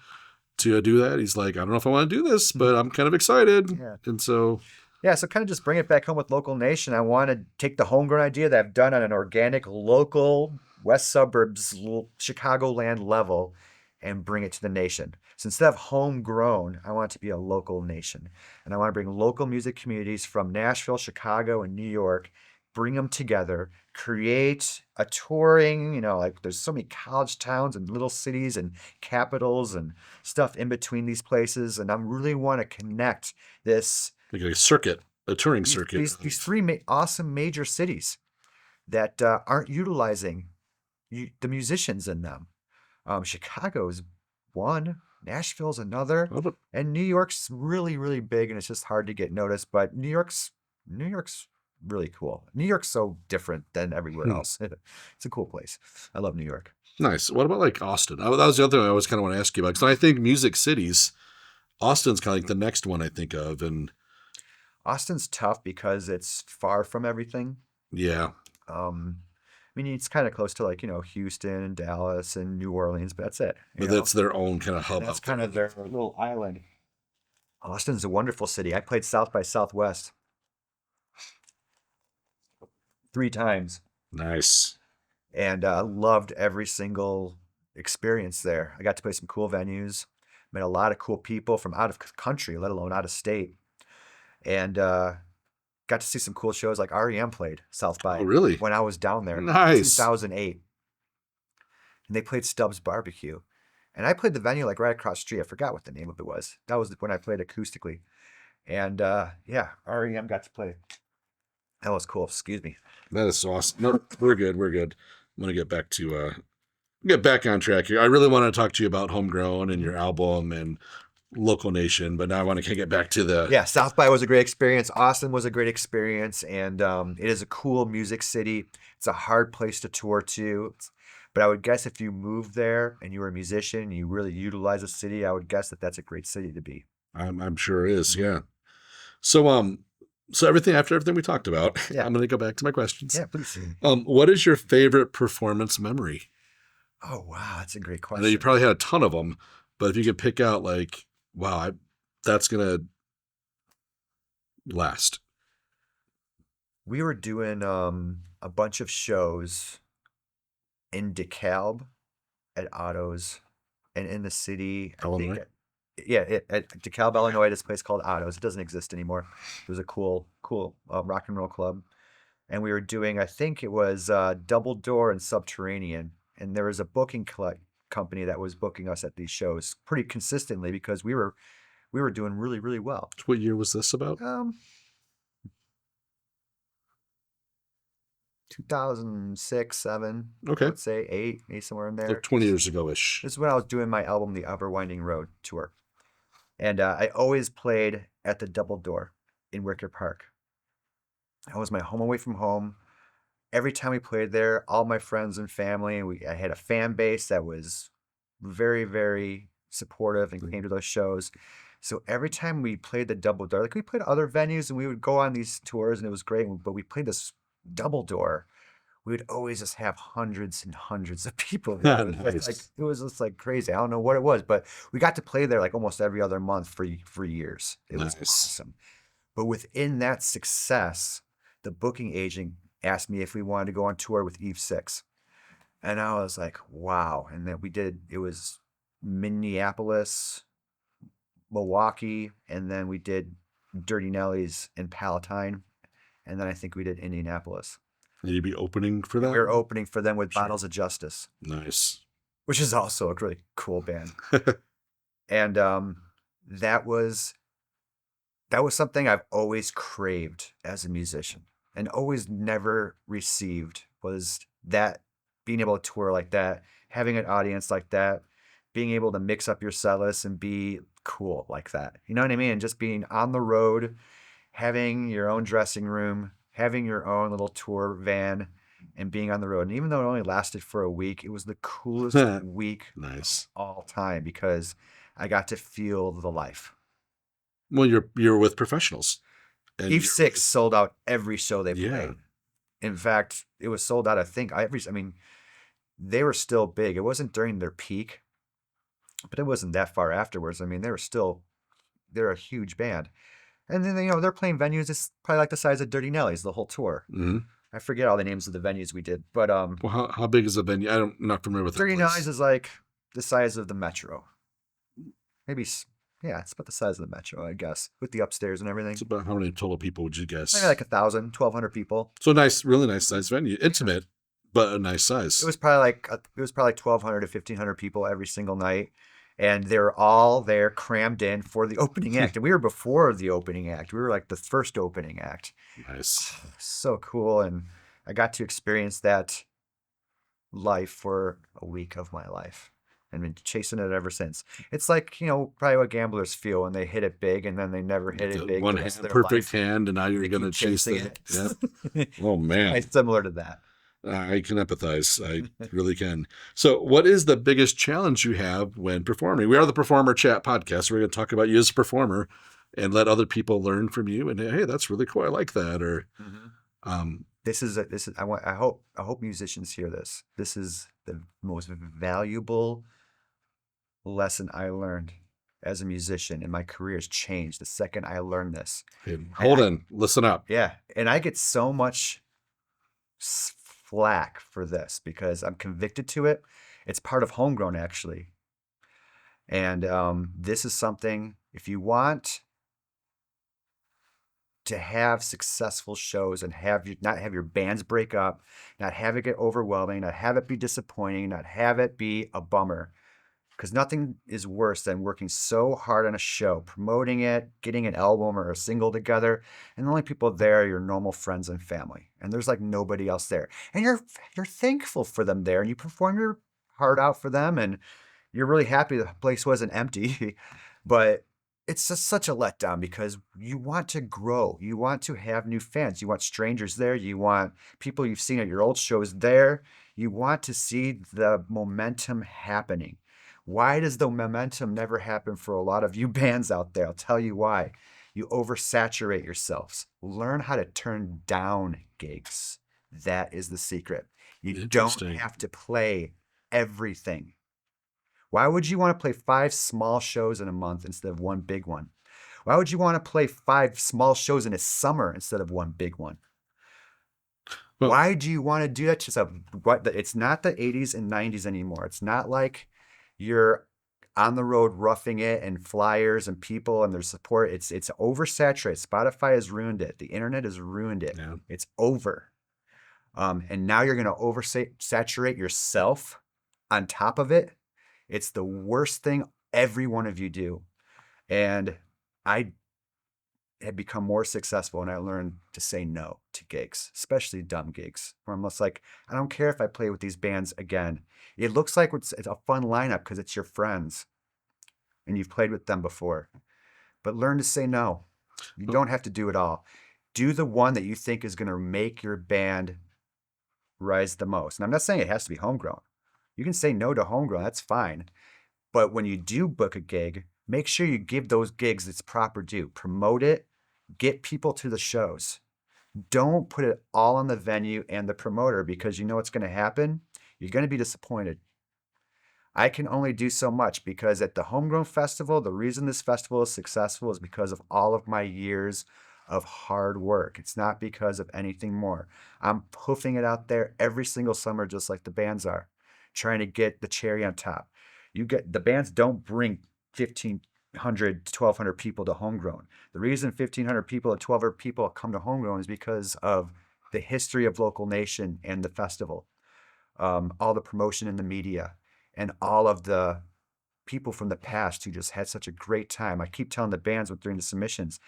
to do that. He's like, I don't know if I want to do this, but I'm kind of excited. Yeah. And so Yeah, so kind of just bring it back home with Local Nation. I want to take the homegrown idea that I've done on an organic, local, West Suburbs, Chicagoland level and bring it to the nation. So instead of homegrown, I want it to be a local nation. And I want to bring local music communities from Nashville, Chicago, and New York, bring them together, create a touring, like there's so many college towns and little cities and capitals and stuff in between these places. And I really want to connect this Like a circuit, a touring these circuit. these three awesome major cities that aren't utilizing the musicians in them. Chicago's one, Nashville's another, Oh, but and New York's really really big, and it's just hard to get noticed. But New York's really cool. New York's so different than everywhere else. It's a cool place. I love New York. nice. What about like Austin? That was the other thing I always kind of want to ask you about. Because I think music cities, Austin's kind of like the next one I think of. And Austin's tough because it's far from everything. yeah, Um, I mean, it's kind of close to like, Houston and Dallas and New Orleans, but that's it. but that's their own kind of hub That's out there. kind of their little island. Austin's a wonderful city. I played South by Southwest 3 times Nice. and loved every single experience there. I got to play some cool venues, met a lot of cool people from out of country, let alone out of state, and got to see some cool shows like REM played South by Oh, really? when I was down there in Nice. 2008. And they played Stubbs Barbecue. And I played the venue like right across the street. I forgot what the name of it was. That was when I played acoustically. And yeah, REM got to play. That was cool. Excuse me. That is awesome. No, we're good. We're good. I'm gonna get back on track here. I really want to talk to you about Homegrown and your album and Local Nation, but now I want to get back to the Yeah, South by was a great experience. Austin was a great experience. And it is a cool music city. It's a hard place to tour to. But I would guess if you moved there and you were a musician and you really utilize a city, I would guess that that's a great city to be. I'm sure it is, yeah. So so after everything we talked about, Yeah. I'm gonna go back to my questions. Yeah, please. What is your favorite performance memory? Oh, wow. That's a great I know you question. probably had a ton of them, but if you could pick out like, wow, that's gonna last. We were doing a bunch of shows in DeKalb at Otto's and in the city. I think, Illinois? at DeKalb, Illinois, this place called Otto's. It doesn't exist anymore. It was a cool rock and roll club. And we were doing, I think it was Double Door and Subterranean. And there was a booking company that was booking us at these shows pretty consistently because we were doing really, really well. What year was this about? 2006, 7, Okay. let's say 8, somewhere in there. Like 20 years ago-ish. This is when I was doing my album, The Ever Winding Road tour. And I always played at the Double Door in Wicker Park. That was my home away from home. Every time we played there, all my friends and family, and I had a fan base that was very, very supportive and came to those shows. So every time we played the Double Door, like we played other venues and we would go on these tours and it was great, but we played this Double Door, we would always just have hundreds and hundreds of people there. Nice. It was just like crazy. I don't know what it was, but we got to play there like almost every other month for years. It was Nice. awesome. But within that success, the booking agent asked me if we wanted to go on tour with Eve Six. And I was like, wow. And then it was Minneapolis, Milwaukee, and then we did Dirty Nellies in Palatine. And then I think we did Indianapolis. And you'd be opening for that? We were opening for them with Sure. Bottles of Justice, Nice. which is also a really cool band. And that was something I've always craved as a musician and always never received, was that being able to tour like that, having an audience like that, being able to mix up your set list and be cool like that. You know what I mean? And just being on the road, having your own dressing room, having your own little tour van, and being on the road. And even though it only lasted for a week, it was the coolest week Nice. of all time because I got to feel the life. Well, you're with professionals. And Eve you're- Six sold out every show they Yeah. played. In fact, it was sold out, I think, I mean, they were still big. It wasn't during their peak, but it wasn't that far afterwards. I mean, they're a huge band. And then, they're playing venues. It's probably like the size of Dirty Nelly's, the whole tour. Mm-hmm. I forget all the names of the venues we did, but Well, how big is the venue? I'm not familiar with that Dirty place. Nelly's is like the size of the Metro. Maybe, yeah, it's about the size of the Metro, I guess, with the upstairs and everything. It's about how many total people would you guess? Maybe like 1,000, 1,200 people. So nice, really nice size venue. Intimate, but a nice size. It was probably like 1,200 to 1,500 people every single night, and they're all there crammed in for the opening act. And we were before the opening act. We were like the first opening act. Nice. So cool, and I got to experience that life for a week of my life. And been chasing it ever since. It's like, probably what gamblers feel when they hit it big and then they never hit it big. One hand, perfect hand, and now you're going to chase it. Yeah. Oh, man. It's similar to that. I can empathize. I really can. So, what is the biggest challenge you have when performing? We are the Performer Chat podcast. We're going to talk about you as a performer and let other people learn from you. And hey, that's really cool. I like that. Or, this is. I hope musicians hear this. This is the most valuable lesson I learned as a musician, and my career has changed the second I learned this. Hold on, listen up. Yeah, and I get so much flack for this because I'm convicted to it. It's part of Homegrown, actually. And this is something, if you want to have successful shows and not have your bands break up, not have it get overwhelming, not have it be disappointing, not have it be a bummer, because nothing is worse than working so hard on a show, promoting it, getting an album or a single together, and the only people there are your normal friends and family, and there's like nobody else there, and you're thankful for them there, and you perform your heart out for them, and you're really happy the place wasn't empty. But it's just such a letdown because you want to grow, you want to have new fans, you want strangers there, you want people you've seen at your old shows there, you want to see the momentum happening. Why does the momentum never happen for a lot of you bands out there? I'll tell you why. You oversaturate yourselves. Learn how to turn down gigs. That is the secret. You don't have to play everything. Why would you want to play 5 small shows in a month instead of one big one? Why would you want to play 5 small shows in a summer instead of one big one? Well, why do you want to do that to yourself? It's not the 80s and 90s anymore. It's not like you're on the road roughing it and flyers and people and their support. It's oversaturated. Spotify has ruined it. The internet has ruined it. Yeah. It's over. And now you're going to oversaturate yourself on top of it. It's the worst thing every one of you do. And I had become more successful and I learned to say no to gigs, especially dumb gigs, where I'm just like, I don't care if I play with these bands again. It looks like it's a fun lineup because it's your friends and you've played with them before. But learn to say no. You don't have to do it all. Do the one that you think is going to make your band rise the most. And I'm not saying it has to be Homegrown. You can say no to Homegrown. That's fine. But when you do book a gig, make sure you give those gigs its proper due. Promote it. Get people to the shows. Don't put it all on the venue and the promoter because you know what's going to happen. You're going to be disappointed. I can only do so much because at the Homegrown Festival, the reason this festival is successful is because of all of my years of hard work. It's not because of anything more. I'm hoofing it out there every single summer just like the bands are, trying to get the cherry on top. The bands don't bring 1,500 to 1,200 people to Homegrown. The reason 1,500 people to 1,200 people come to Homegrown is because of the history of Local Nation and the festival, all the promotion in the media, and all of the people from the past who just had such a great time. I keep telling the bands during the submissions,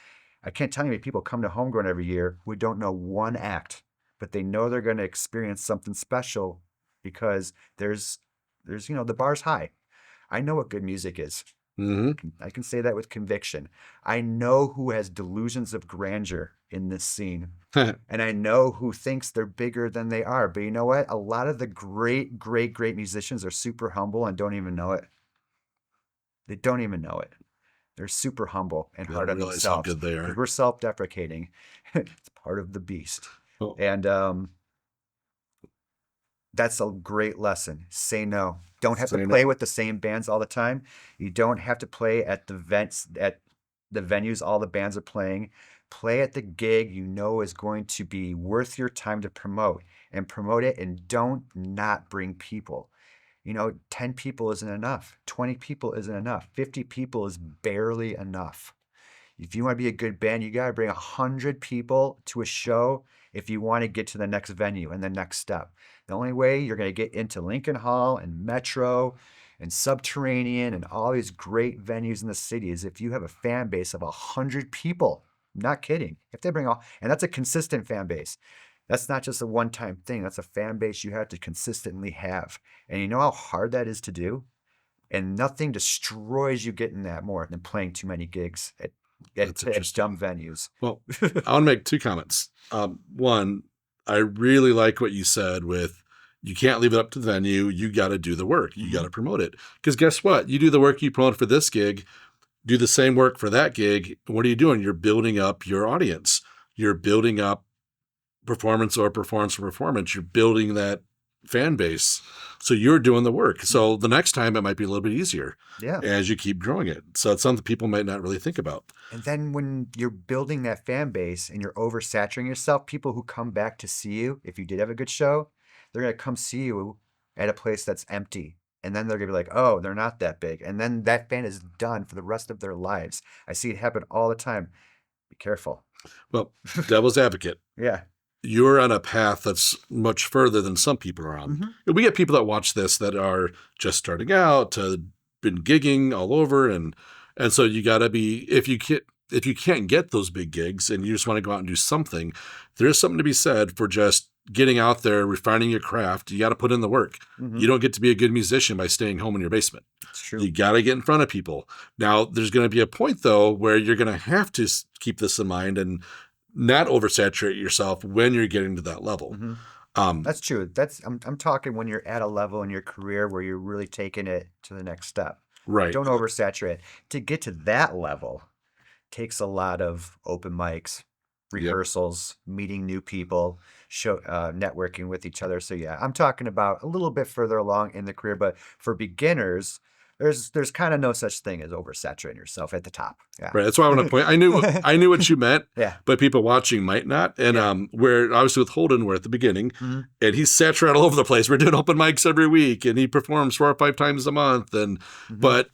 I can't tell you how many people come to Homegrown every year who don't know one act, but they know they're going to experience something special because there's the bar's high. I know what good music is. Mm-hmm. I can say that with conviction. I know who has delusions of grandeur in this scene. And I know who thinks they're bigger than they are. But you know what? A lot of the great, great, great musicians are super humble and don't even know it. They don't even know it. They're super humble and hard on themselves. How good they are. We're self-deprecating. It's part of the beast. Oh. And that's a great lesson. Say no. Don't have to play with the same bands all the time. You don't have to play at the the venues all the bands are playing. Play at the gig you know is going to be worth your time to promote, and promote it, and don't not bring people. 10 people isn't enough. 20 people isn't enough. 50 people is barely enough. If you want to be a good band, you got to bring 100 people to a show if you want to get to the next venue and the next step. The only way you're going to get into Lincoln Hall and Metro and Subterranean and all these great venues in the city is if you have a fan base of 100 people. I'm not kidding. If they bring and that's a consistent fan base. That's not just a one-time thing. That's a fan base you have to consistently have. And you know how hard that is to do? And nothing destroys you getting that more than playing too many gigs at dumb venues. Well, I want to make 2 comments. One, I really like what you said with you can't leave it up to the venue. You got to do the work. You got to promote it. Because guess what? You do the work you promote for this gig, do the same work for that gig. What are you doing? You're building up your audience. You're building up performance or performance for performance. You're building that fan base. So you're doing the work. So the next time it might be a little bit easier as you keep growing it. So it's something people might not really think about. And then when you're building that fan base and you're oversaturating yourself, people who come back to see you, if you did have a good show, they're going to come see you at a place that's empty. And then they're going to be like, oh, they're not that big. And then that fan is done for the rest of their lives. I see it happen all the time. Be careful. Well, devil's advocate. Yeah. You're on a path that's much further than some people are on. We get people that watch this that are just starting out, been gigging all over, and so you got to be if you can't get those big gigs and you just want to go out and do something, there's something to be said for just getting out there, refining your craft. You got to put in the work. You don't get to be a good musician by staying home in your basement. That's true. You got to get in front of people. Now, there's going to be a point though where you're going to have to keep this in mind and not oversaturate yourself when you're getting to that level. That's true. I'm talking when you're at a level in your career where you're really taking it to the next step. Right. Don't oversaturate. To get to that level takes a lot of open mics, rehearsals, meeting new people, networking with each other. So yeah, I'm talking about a little bit further along in the career, but for beginners, there's kind of no such thing as oversaturating yourself at the top. Yeah. Right. That's why I want to point. I knew what you meant. Yeah. But people watching might not. And where obviously with Holden, we're at the beginning, and he's saturated all over the place. We're doing open mics every week, and he performs 4 or 5 times a month. And but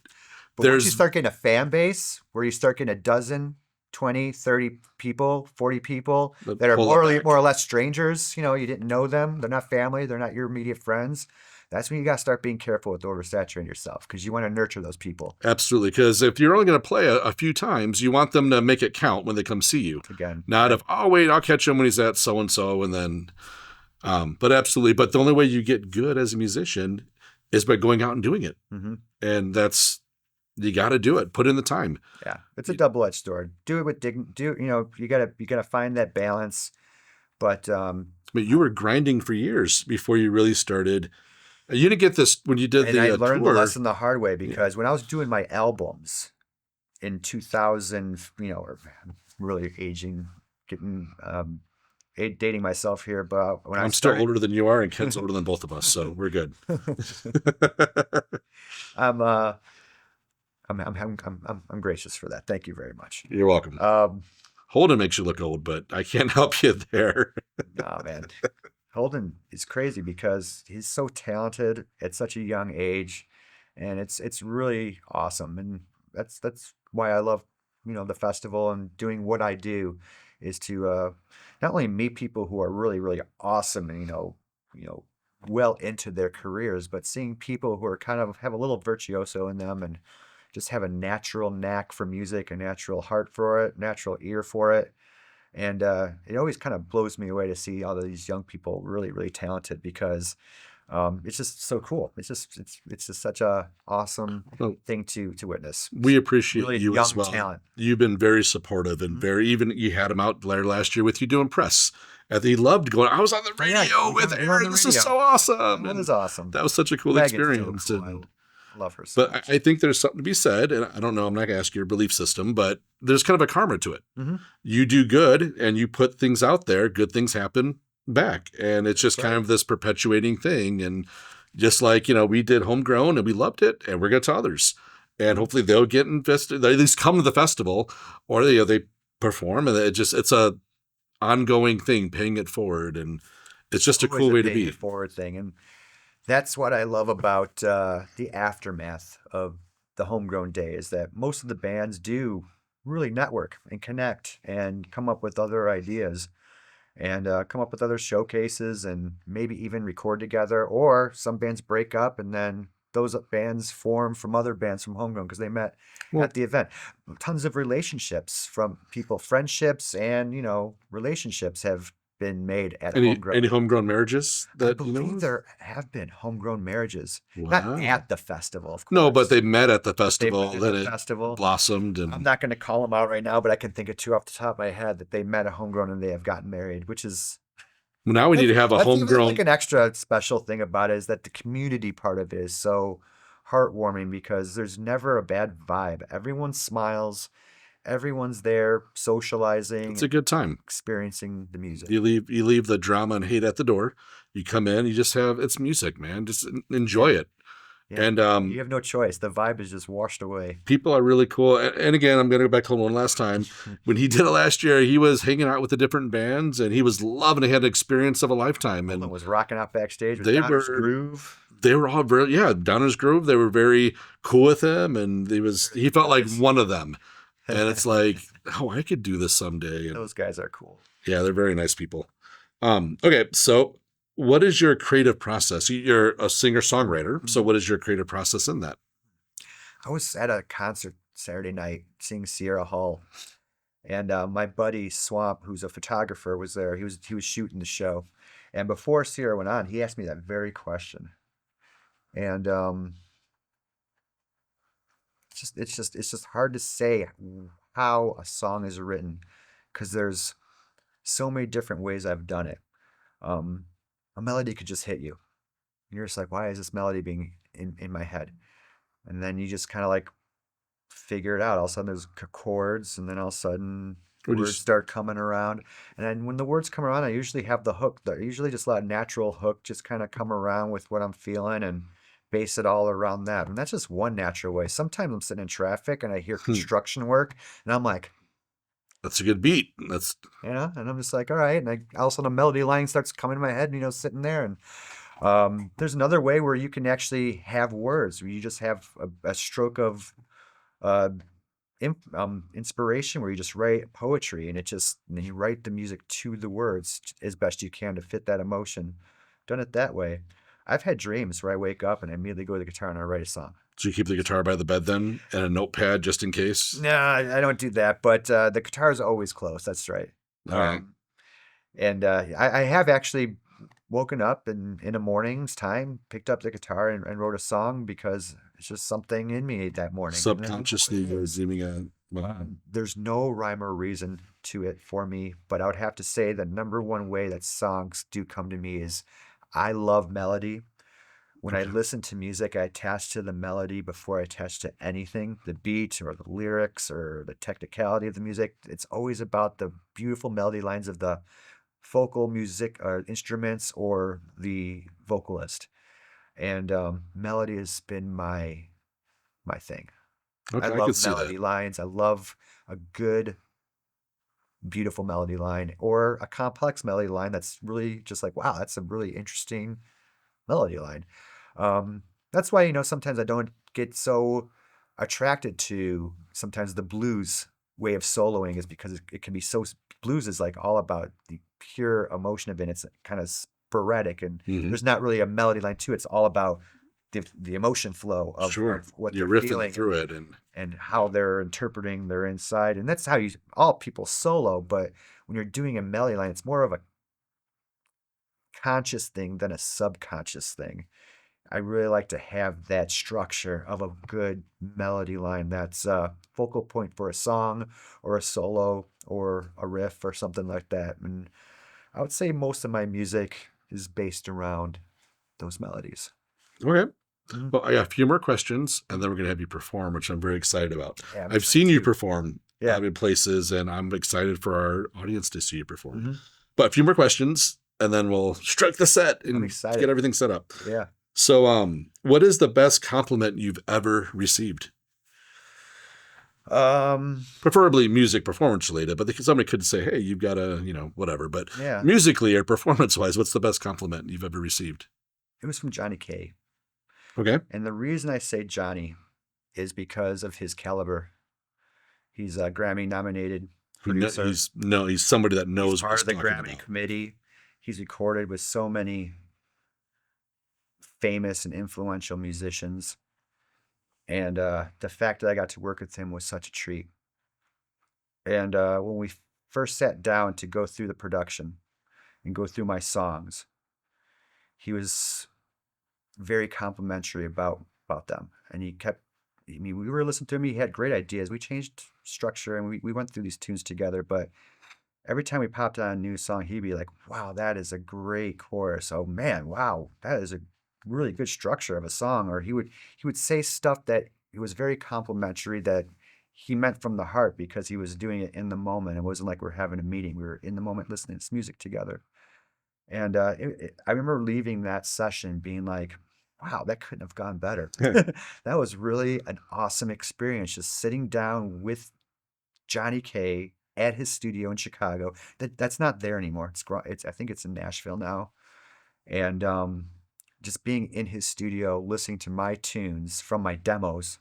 once you start getting a fan base where you start getting a dozen, 20, 30 people, 40 people that are more or less strangers, you didn't know them. They're not family. They're not your immediate friends. That's when you got to start being careful with oversaturating yourself because you want to nurture those people. Absolutely. Because if you're only going to play a few times, you want them to make it count when they come see you. Again. Not wait, I'll catch him when he's at so-and-so and then, but absolutely. But the only way you get good as a musician is by going out and doing it. And you got to do it. Put in the time. Yeah. It's a double-edged sword. Do it with dignity. You got to find that balance. But you were grinding for years before you really started. You didn't get this when you did and the I learned tour. The lesson the hard way because when I was doing my albums in 2000, or I'm really aging, dating myself here, but when I'm still older than you are, and Ken's older than both of us, so we're good. I'm gracious for that. Thank you very much. You're welcome. Holden makes you look old, but I can't help you there. Oh man. Holden is crazy because he's so talented at such a young age, and it's really awesome. And that's why I love the festival and doing what I do is to not only meet people who are really really awesome and well into their careers, but seeing people who are kind of have a little virtuoso in them and just have a natural knack for music, a natural heart for it, natural ear for it. And it always kind of blows me away to see all of these young people really, really talented because it's just so cool. It's just such a awesome thing to witness. We appreciate really you young as well. Talent. You've been very supportive and very even. You had him out there last year with you doing press. And he loved going. I was on the radio with Aaron. This is so awesome. It was awesome. That was such a cool experience. So cool. I love her so much. I think there's something to be said, and I don't know, I'm not going to ask your belief system, but there's kind of a karma to it. You do good, and you put things out there, good things happen back. And it's just kind of this perpetuating thing. And just like, we did Homegrown, and we loved it, and we're going to tell others. and hopefully they'll get invested. They at least come to the festival, or they perform, and it's a ongoing thing, paying it forward, and it's just a Always cool a way to paying be. it forward thing. And that's what I love about the aftermath of the Homegrown Day is that most of the bands do really network and connect and come up with other ideas and come up with other showcases and maybe even record together. Or some bands break up and then those bands form from other bands from Homegrown because they met Well, at the event. Tons of relationships from people, friendships and, relationships have been made at any Homegrown. homegrown marriages I that you know believe of? there have been homegrown marriages, not Wow. at the festival, of No, but course. they met at the They met festival, at then the it festival. blossomed, I'm and not going to call them out right now, but I can think of two off the top of my head that they met at homegrown and they have gotten married, which is now we need to have a that's even like homegrown. an extra special thing about it is that the community part of it is so heartwarming because there's never a bad vibe. Everyone smiles, everyone's there socializing, It's a good time. experiencing the music. You leave the drama and hate at the door. You come in, you just have it's music, man. Just enjoy Yeah. it. Yeah. And You have no choice. The vibe is just washed away. people are really cool. And again, I'm going to go back to one last time. When he did it last year, he was hanging out with the different bands, and he was loving it. He had an experience of a lifetime. Nolan And was rocking out backstage with they Donner's were Groove. they were all very Downers Grove. They were very cool with him, and he felt like Nice. one of them. And it's like, oh, I could do this someday. And Those guys are cool. yeah, they're very nice people. Okay, so what is your creative process? You're a singer-songwriter, so what is your creative process in that? I was at a concert Saturday night seeing Sierra Hull, and my buddy Swamp, who's a photographer, was there. He was shooting the show, and before Sierra went on, he asked me that very question, and it's just hard to say how a song is written because there's so many different ways I've done it. A melody could just hit you. And you're just like, why is this melody being in my head? And then you just kind of like figure it out. All of a sudden there's chords, and then all of a sudden Or words just start coming around. And then when the words come around, I usually have the hook. I usually just let a natural hook just kind of come around with what I'm feeling and base it all around that. And that's just one natural way. Sometimes I'm sitting in traffic and I hear construction work, and I'm like, that's a good beat. and I'm just like, all right. And all of a sudden a melody line starts coming in my head, sitting there. And there's another way where you can actually have words, where you just have a stroke of uh, inspiration, where you just write poetry, and then you write the music to the words as best you can to fit that emotion. Done it that way. I've had dreams where I wake up and I immediately go to the guitar and I write a song. Do you keep the guitar by the bed then and a notepad just in case? No, I don't do that, but the guitar is always close. That's right. All right. And I have actually woken up and in a morning's time, picked up the guitar and wrote a song because it's just something in me that morning. Subconsciously, you're zooming out. Wow. There's no rhyme or reason to it for me, but I would have to say the number one way that songs do come to me is I love melody. When I listen to music, I attach to the melody before I attach to anything, the beat or the lyrics or the technicality of the music. It's always about the beautiful melody lines of the vocal music or instruments or the vocalist. And melody has been my thing. Okay, I I can love see melody that. lines. I love a good, beautiful melody line or a complex melody line that's really just like, wow, that's a really interesting melody line. That's why, sometimes I don't get so attracted to sometimes the blues way of soloing is because it can be so, blues is like all about the pure emotion of it. It's kind of sporadic and there's not really a melody line to it. It's all about the emotion flow of what You're they're riffing feeling through it, and how they're interpreting their inside. And that's how all people solo. But when you're doing a melody line, it's more of a conscious thing than a subconscious thing. I really like to have that structure of a good melody line that's a focal point for a song or a solo or a riff or something like that. And I would say most of my music is based around those melodies. Okay. Well, I got a few more questions, and then we're going to have you perform, which I'm very excited about. Yeah, I've seen you perform Yeah. in places, and I'm excited for our audience to see you perform. But a few more questions, and then we'll strike the set I'm and excited. get everything set up. Yeah. So, what is the best compliment you've ever received? Preferably music performance related, but somebody could say, hey, you've got a, whatever. But Yeah, musically or performance wise, what's the best compliment you've ever received? it was from Johnny K. Okay. And the reason I say Johnny is because of his caliber. He's a Grammy nominated producer. He's somebody that He's knows what part he's of the talking Grammy about. committee. He's recorded with so many famous and influential musicians. And the fact that I got to work with him was such a treat. And when we first sat down to go through the production and go through my songs, he was very complimentary about them. And he kept, I mean, we were listening to him. He had great ideas. We changed structure and we went through these tunes together. But every time we popped on a new song, he'd be like, wow, that is a great chorus. Oh man, wow, that is a really good structure of a song. Or he would say stuff that it was very complimentary that he meant from the heart because he was doing it in the moment. It wasn't like we're having a meeting. We were in the moment listening to this music together. And I remember leaving that session being like, wow, that couldn't have gone better. That was really an awesome experience, just sitting down with Johnny K at his studio in Chicago. That's not there anymore. It's I think it's in Nashville now. And just being in his studio, listening to my tunes from my demos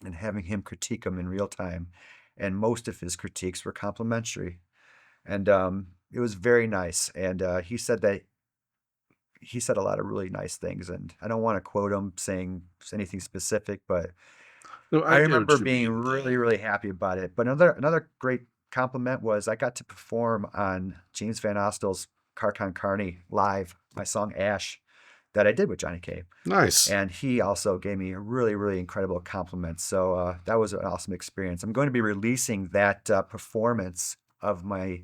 and having him critique them in real time. And most of his critiques were complimentary. And it was very nice. And he said a lot of really nice things. And I don't want to quote him saying anything specific, but No, I get what remember you being mean. really, really happy about it. But another great compliment was I got to perform on James Van Ostel's Car Con Carney live, my song Ash, that I did with Johnny K. Nice. And he also gave me a really, really incredible compliment. So that was an awesome experience. I'm going to be releasing that performance of my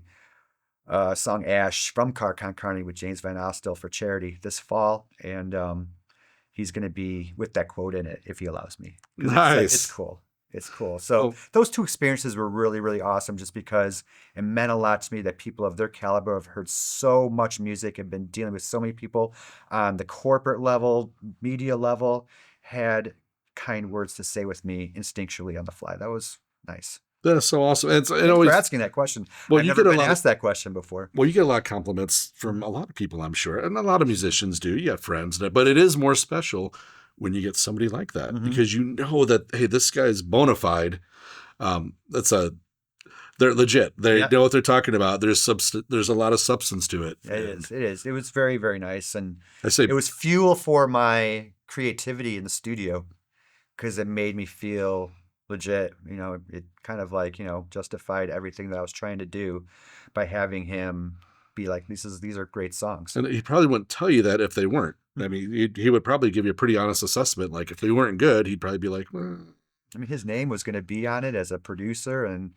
song Ash from Car Con Carney with James Van Ostel for charity this fall. And he's going to be with that quote in it if he allows me. It's Nice. cool. It's cool. So Oh, those two experiences were really, really awesome just because it meant a lot to me that people of their caliber have heard so much music and been dealing with so many people on the corporate level, media level, had kind words to say with me instinctually on the fly. That was nice. that's so awesome. It Thanks for always, asking that question. well, I've you never get a been lot of, asked that question before. well, you get a lot of compliments from a lot of people, I'm sure. And a lot of musicians do. You have friends, but it is more special when you get somebody like that Mm-hmm. because you know that, hey, this guy's bona fide. They're legit. They know what they're talking about. There's a lot of substance to it. It is. It is. It was very, very nice. And I say, it was fuel for my creativity in the studio because it made me feel legit. It kind of like, justified everything that I was trying to do by having him be like, these are great songs. and he probably wouldn't tell you that if they weren't. I mean, he would probably give you a pretty honest assessment. Like if they weren't good, he'd probably be like, I mean, his name was going to be on it as a producer and,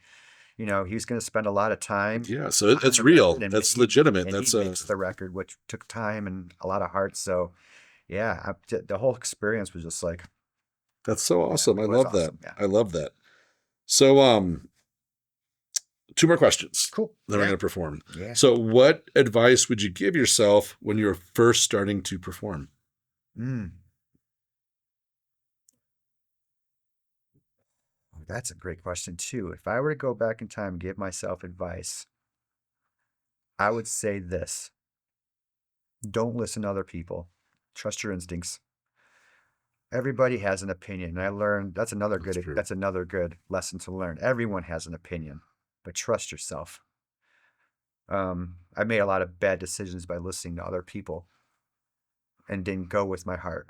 he was going to spend a lot of time. yeah. So it's real. That's legitimate. And he mixed the record, which took time and a lot of heart. So yeah, the whole experience was just like, that's so awesome. I love that. Yeah. I love that. So, two more questions. Cool. Then we're going to perform. Yeah. So what advice would you give yourself when you were first starting to perform? That's a great question too. If I were to go back in time and give myself advice, I would say this. Don't listen to other people. Trust your instincts. Everybody has an opinion. And I learned that's another good lesson to learn. Everyone has an opinion, but trust yourself. I made a lot of bad decisions by listening to other people and didn't go with my heart.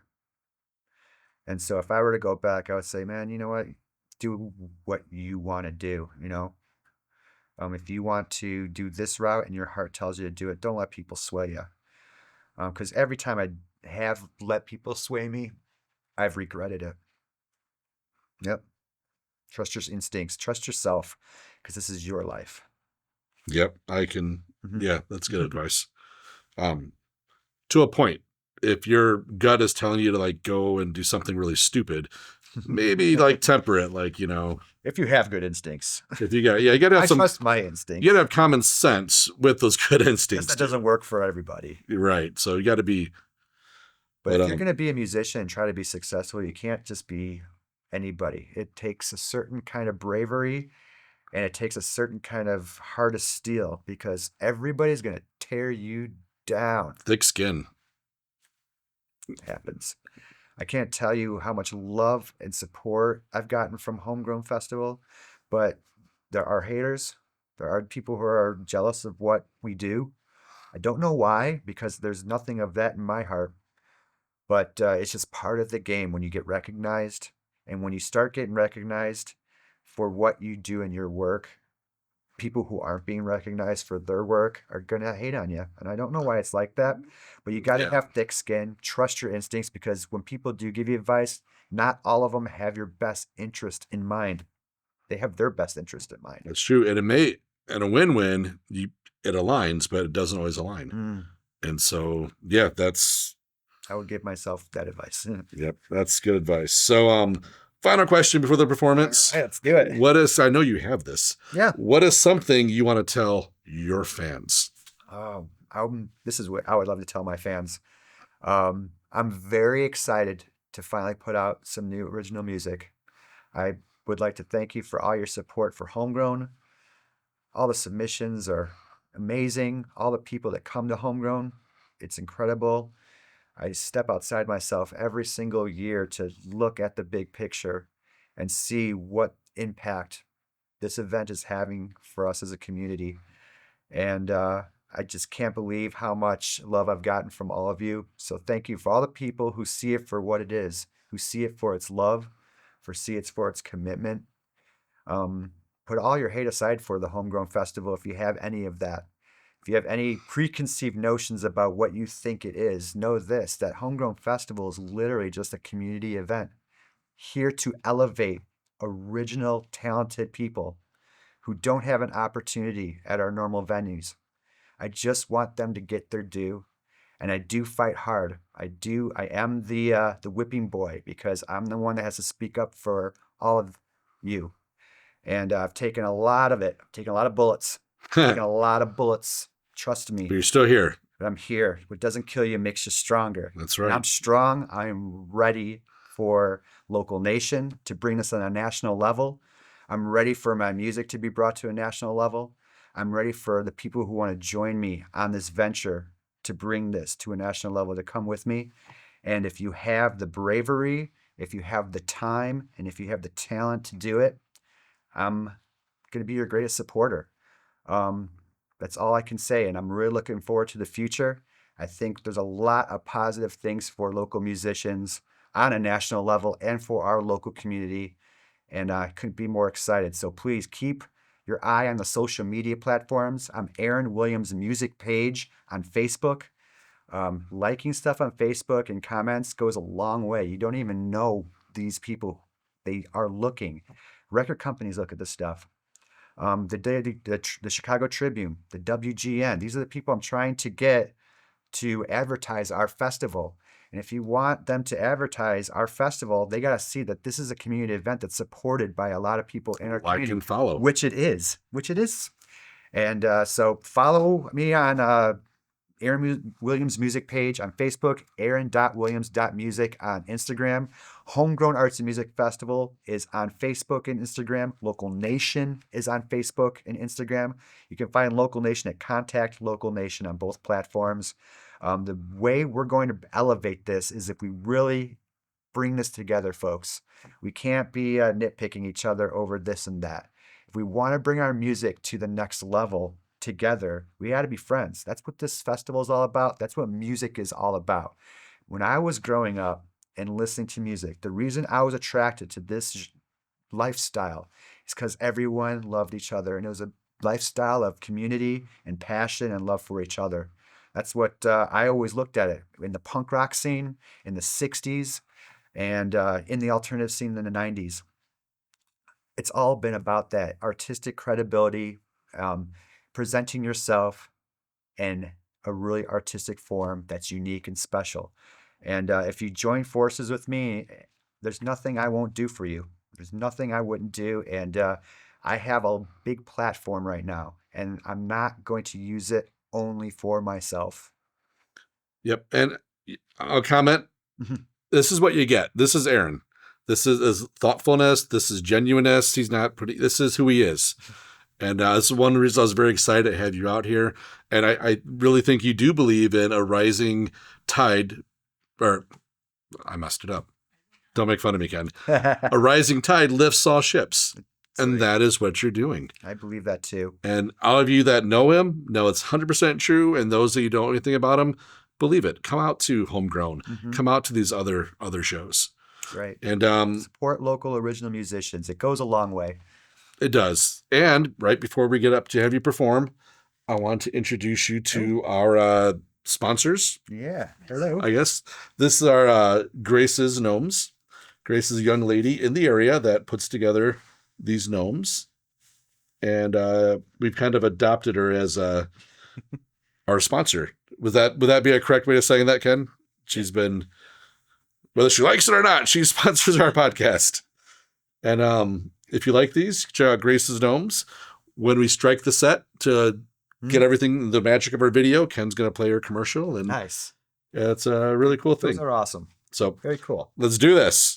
And so if I were to go back, I would say, man, you know what? Do what you want to do, if you want to do this route and your heart tells you to do it, don't let people sway you. Because every time I have let people sway me, I've regretted it. Yep. Trust your instincts. Trust yourself, because this is your life. Yep, I can. Yeah, that's good advice. To a point, if your gut is telling you to like go and do something really stupid, maybe like temper it, like, if you have good instincts. If you got to have I trust my instincts. You got to have common sense with those good instincts. That doesn't work for everybody. Right. So you got to be. But if you're going to be a musician and try to be successful, you can't just be anybody. It takes a certain kind of bravery, and it takes a certain kind of heart of steel, because everybody's going to tear you down. Thick skin. It happens. I can't tell you how much love and support I've gotten from Homegrown Festival, but there are haters. There are people who are jealous of what we do. I don't know why, because there's nothing of that in my heart. But it's just part of the game when you get recognized. And when you start getting recognized for what you do in your work, people who aren't being recognized for their work are going to hate on you. And I don't know why it's like that, but you got to have thick skin, trust your instincts, because when people do give you advice, not all of them have your best interest in mind. They have their best interest in mind. That's true. And and a win-win, it aligns, but it doesn't always align. And so, yeah, I would give myself that advice. Yep, that's good advice. So, final question before the performance. All right, let's do it. I know you have this. Yeah. What is something you want to tell your fans? This is what I would love to tell my fans. I'm very excited to finally put out some new original music. I would like to thank you for all your support for Homegrown. All the submissions are amazing. All the people that come to Homegrown, it's incredible. I step outside myself every single year to look at the big picture and see what impact this event is having for us as a community. And I just can't believe how much love I've gotten from all of you. So thank you for all the people who see it for what it is, who see it for its love, see it for its commitment. Put all your hate aside for the Homegrown Festival if you have any of that. If you have any preconceived notions about what you think it is, know this, that Homegrown Festival is literally just a community event here to elevate original, talented people who don't have an opportunity at our normal venues. I just want them to get their due, and I do fight hard. I am the whipping boy, because I'm the one that has to speak up for all of you. And I've taken a lot of it. I've taken a lot of bullets. Taken a lot of bullets. Trust me. But you're still here. But I'm here. What doesn't kill you makes you stronger. That's right. And I'm strong. I'm ready for Local Nation to bring this on a national level. I'm ready for my music to be brought to a national level. I'm ready for the people who want to join me on this venture to bring this to a national level to come with me. And if you have the bravery, if you have the time, and if you have the talent to do it, I'm going to be your greatest supporter. That's all I can say. And I'm really looking forward to the future. I think there's a lot of positive things for local musicians on a national level and for our local community. And I couldn't be more excited. So please keep your eye on the social media platforms. I'm Aaron Williams' music page on Facebook. Liking stuff on Facebook and comments goes a long way. You don't even know these people. They are looking. Record companies look at this stuff. The Chicago Tribune, the WGN. These are the people I'm trying to get to advertise our festival. And if you want them to advertise our festival, they got to see that this is a community event that's supported by a lot of people in our community. Like and follow. Which it is. And so follow me on Aaron Williams Music page on Facebook, aaron.williams.music on Instagram. Homegrown Arts and Music Festival is on Facebook and Instagram. Local Nation is on Facebook and Instagram. You can find Local Nation at Contact Local Nation on both platforms. The way we're going to elevate this is if we really bring this together, folks. We can't be nitpicking each other over this and that. If we want to bring our music to the next level together, we got to be friends. That's what this festival is all about. That's what music is all about. When I was growing up and listening to music, the reason I was attracted to this lifestyle is because everyone loved each other, and it was a lifestyle of community and passion and love for each other. That's what I always looked at it in the punk rock scene in the 60s and in the alternative scene in the 90s. It's all been about that artistic credibility, presenting yourself in a really artistic form that's unique and special. And if you join forces with me, there's nothing I won't do for you. There's nothing I wouldn't do. And I have a big platform right now, and I'm not going to use it only for myself. Yep. And I'll comment. This is what you get. This is Aaron. This is thoughtfulness. This is genuineness. He's not pretty. This is who he is. And that's one reason I was very excited to have you out here. And I really think you do believe in a rising tide, or I messed it up. Don't make fun of me, Ken. A rising tide lifts all ships. And that is what you're doing. I believe that too. And all of you that know him know it's 100% true. And those that you don't know anything about him, believe it. Come out to Homegrown. Come out to these other shows. Right. And support local original musicians. It goes a long way. It does. And right before we get up to have you perform, I want to introduce you to our sponsors. Yeah. Hello. I guess this is our Grace's Gnomes. Grace is a young lady in the area that puts together these gnomes. And we've kind of adopted her as our sponsor. Would that be a correct way of saying that, Ken? She's been, whether she likes it or not, she sponsors our podcast. And if you like these, check out Grace's Gnomes. When we strike the set to get everything, the magic of our video, Ken's going to play her commercial. And nice. Yeah, it's a really cool thing. Those are awesome. So very cool. Let's do this.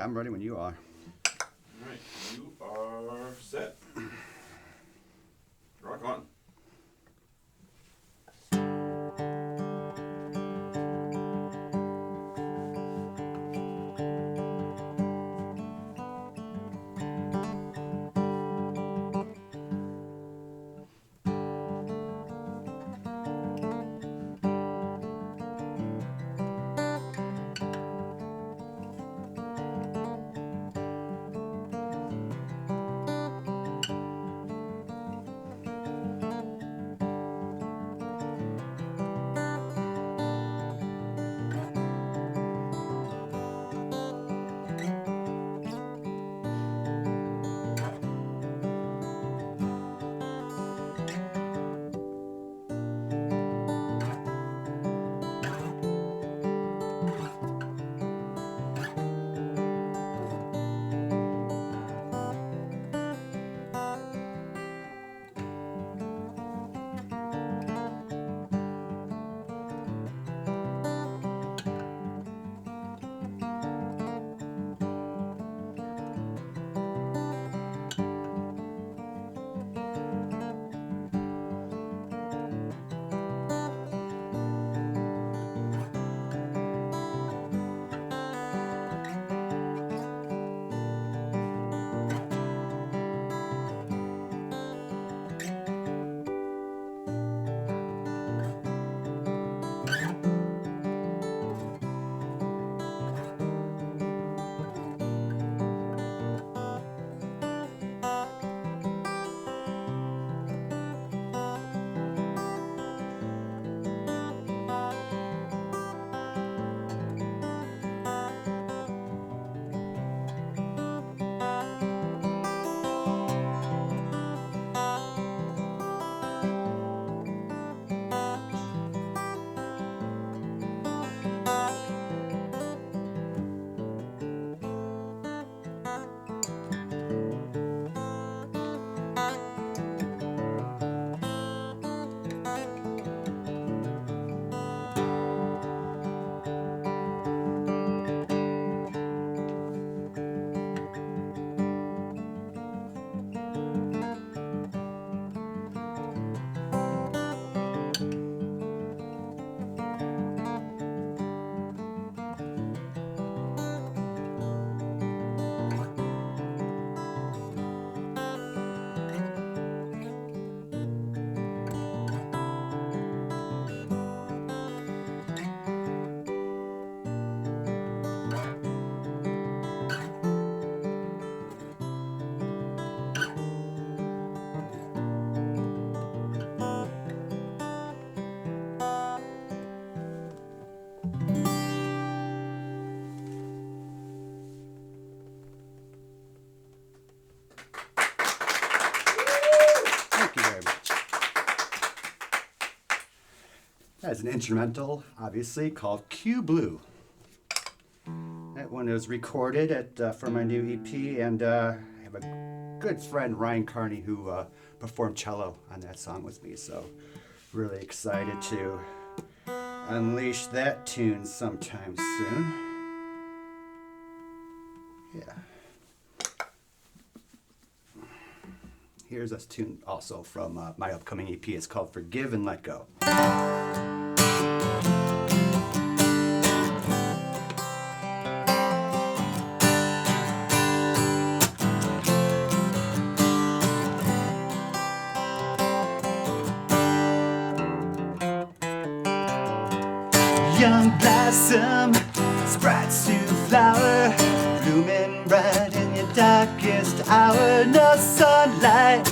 I'm ready when you are. All right, you are set. Rock on. has an instrumental, obviously, called Q Blue. That one was recorded for my new EP, and I have a good friend, Ryan Carney, who performed cello on that song with me, so really excited to unleash that tune sometime soon. Yeah. Here's a tune also from my upcoming EP. It's called Forgive and Let Go. Young blossom, sprites to flower, blooming bright in your darkest hour. No sunlight,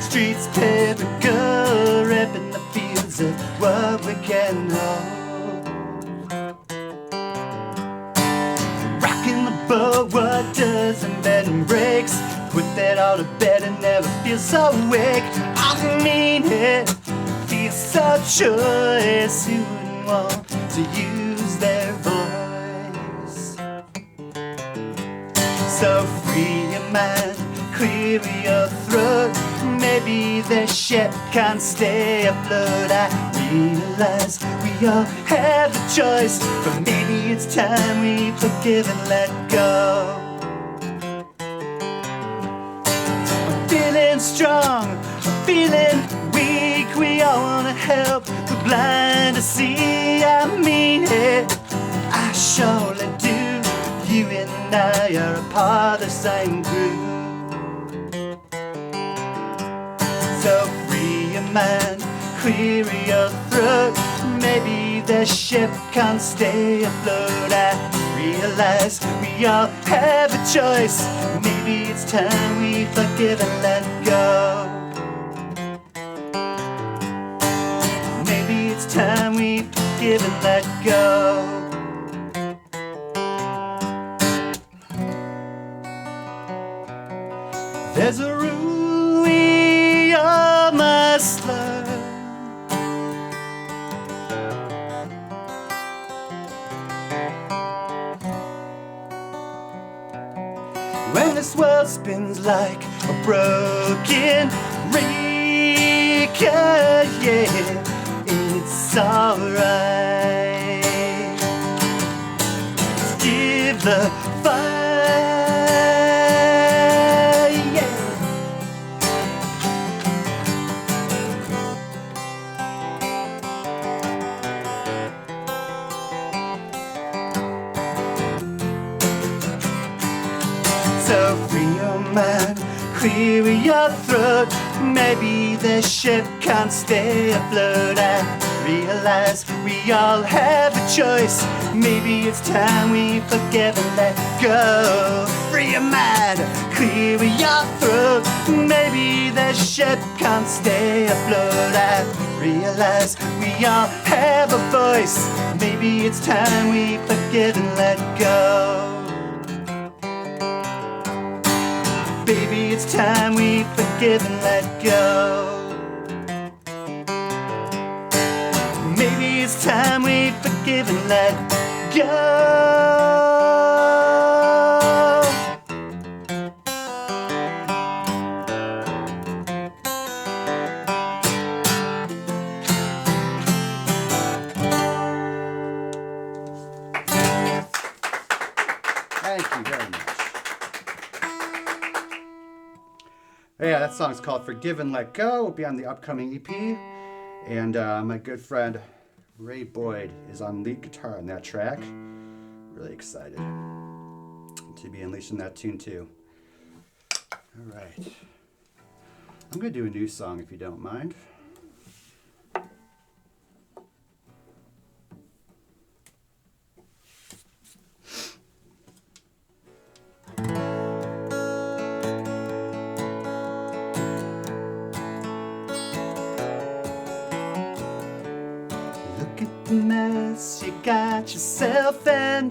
streets paper gold, ripping the fields of what we can hold. Rocking the boat, what doesn't bend and breaks. Put that all to bed and never feel so awake. I mean it, feel so choice. Who wouldn't want to use their voice? So free your mind, clear your throat. Maybe the ship can't stay afloat. I realize we all have a choice, but maybe it's time we forgive and let go. I'm feeling strong, I'm feeling weak. We all wanna help, we're blind to see. I mean it, I surely do. You and I are a part of the same group. So free your mind, clear your throat. Maybe the ship can't stay afloat. I realize we all have a choice. Maybe it's time we forgive and let go. Maybe it's time we forgive and let go. There's a rule we all must learn. When this world spins like a broken record, yeah, it's alright. Let's give the fire. So free your mind, clear your throat. Maybe the ship can't stay afloat. I realize we all have a choice. Maybe it's time we forgive and let go. Free your mind, clear your throat. Maybe the ship can't stay afloat. I realize we all have a voice. Maybe it's time we forgive and let go. Baby, it's time we forgive and let go. Maybe it's time we forgive and let go. Thank you very much. Yeah, that song's called Forgive and Let Go. Will be on the upcoming EP. And my good friend Ray Boyd is on lead guitar on that track. Really excited to be unleashing that tune too. All right. I'm going to do a new song if you don't mind. The mess you got yourself in.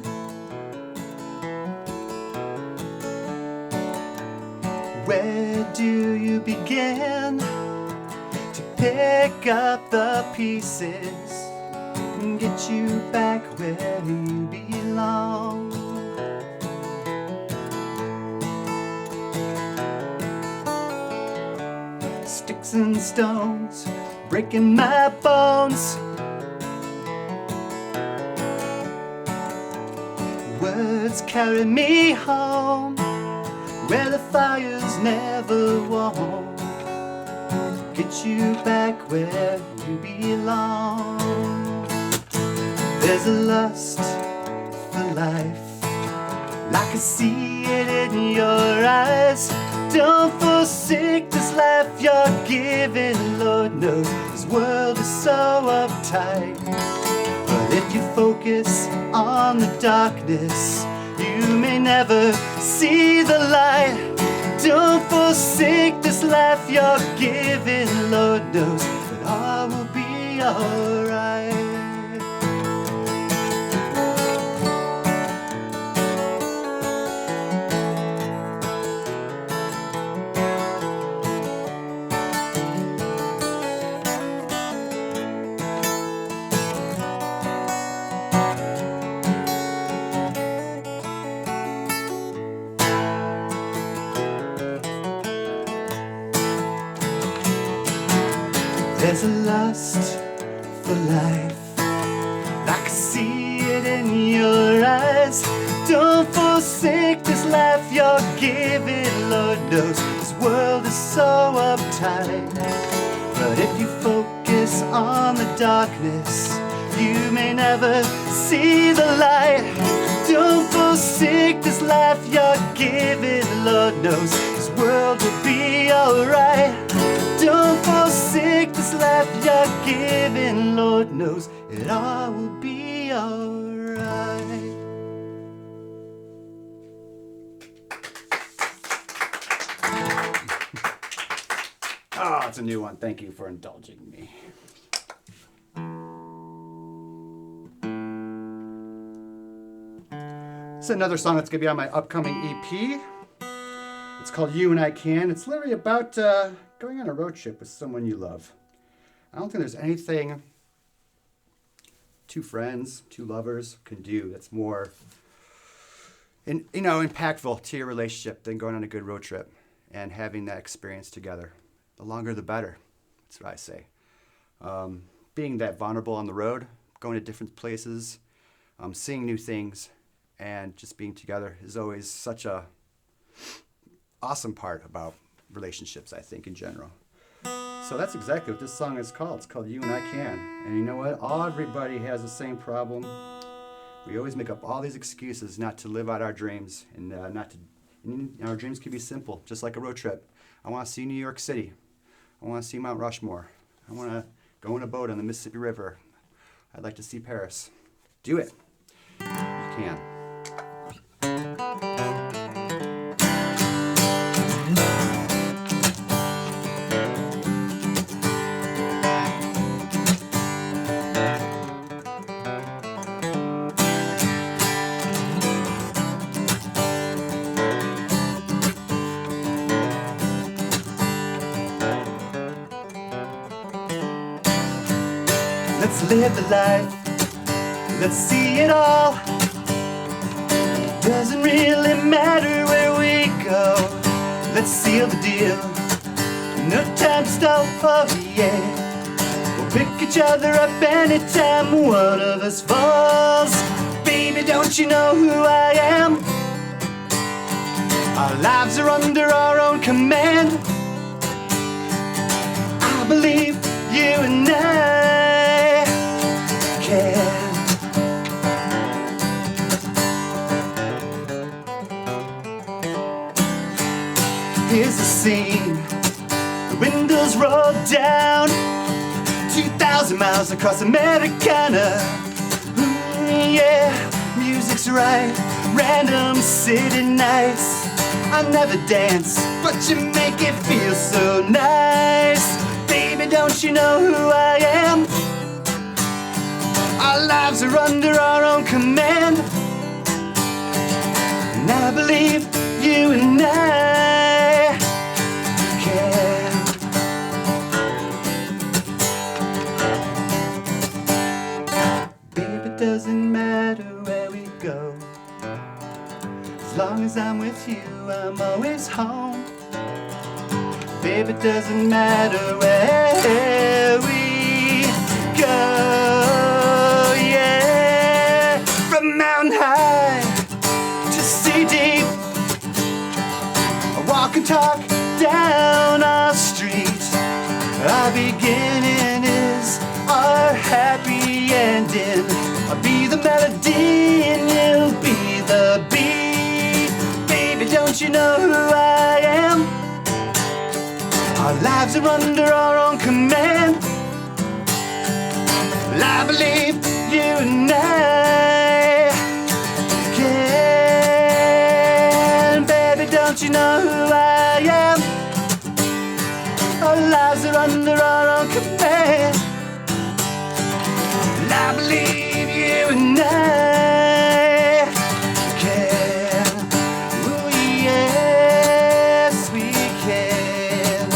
Where do you begin to pick up the pieces? and get you back where you belong. Sticks and stones breaking my bones. Words carry me home where the fire's never warm. Get you back where you belong. There's a lust for life, like I see it in your eyes. Don't forsake this life you're giving, Lord knows this world is so uptight. But if you focus on the darkness, you may never see the light. Don't forsake this life you're giving, Lord knows that all will be alright. There's a lust for life, like I see it in your eyes. Don't forsake this life you're giving, Lord knows this world is so uptight. But if you focus on the darkness, you may never see the light. Don't forsake this life you're giving, Lord knows this world will be alright. Don't forsake this life you're giving, Lord knows it all will be alright. Oh, it's a new one. Thank you for indulging me. It's another song that's going to be on my upcoming EP. It's called You and I Can. It's literally about going on a road trip with someone you love. I don't think there's anything two friends, two lovers can do that's more impactful to your relationship than going on a good road trip and having that experience together. The longer the better. That's what I say. Being that vulnerable on the road, going to different places, seeing new things, and just being together is always such a awesome part about relationships, I think, in general. So that's exactly what this song is called. It's called You and I Can. And you know what? Everybody has the same problem. We always make up all these excuses not to live out our dreams and our dreams can be simple, just like a road trip. I want to see New York City. I want to see Mount Rushmore. I want to go on a boat on the Mississippi River. I'd like to see Paris. Do it. You can. Let's live the life, let's see it all. Doesn't really matter where we go. Let's seal the deal, no time to stop, oh yeah. We'll pick each other up anytime one of us falls. Baby, don't you know who I am? Our lives are under our own command. I believe you and I can. Here's the scene, the windows roll down, 2,000 miles across Americana. Yeah, music's right, random city nights. I never dance, but you make it feel so nice. Baby, don't you know who I am? Our lives are under our own command. And I believe you and I can. doesn't matter where we go. As long as I'm with you, I'm always home. Baby, it doesn't matter where we go, yeah. From mountain high to sea deep, I walk and talk down our street. Our beginning is our happy ending. I'll be the melody and you'll be the beat. Baby, don't you know who I am? Our lives are under our own command. Well, I believe you and I can. Baby, don't you know who I am? Our lives are under our own command. Well, I believe you and I can. Oh yes, we can.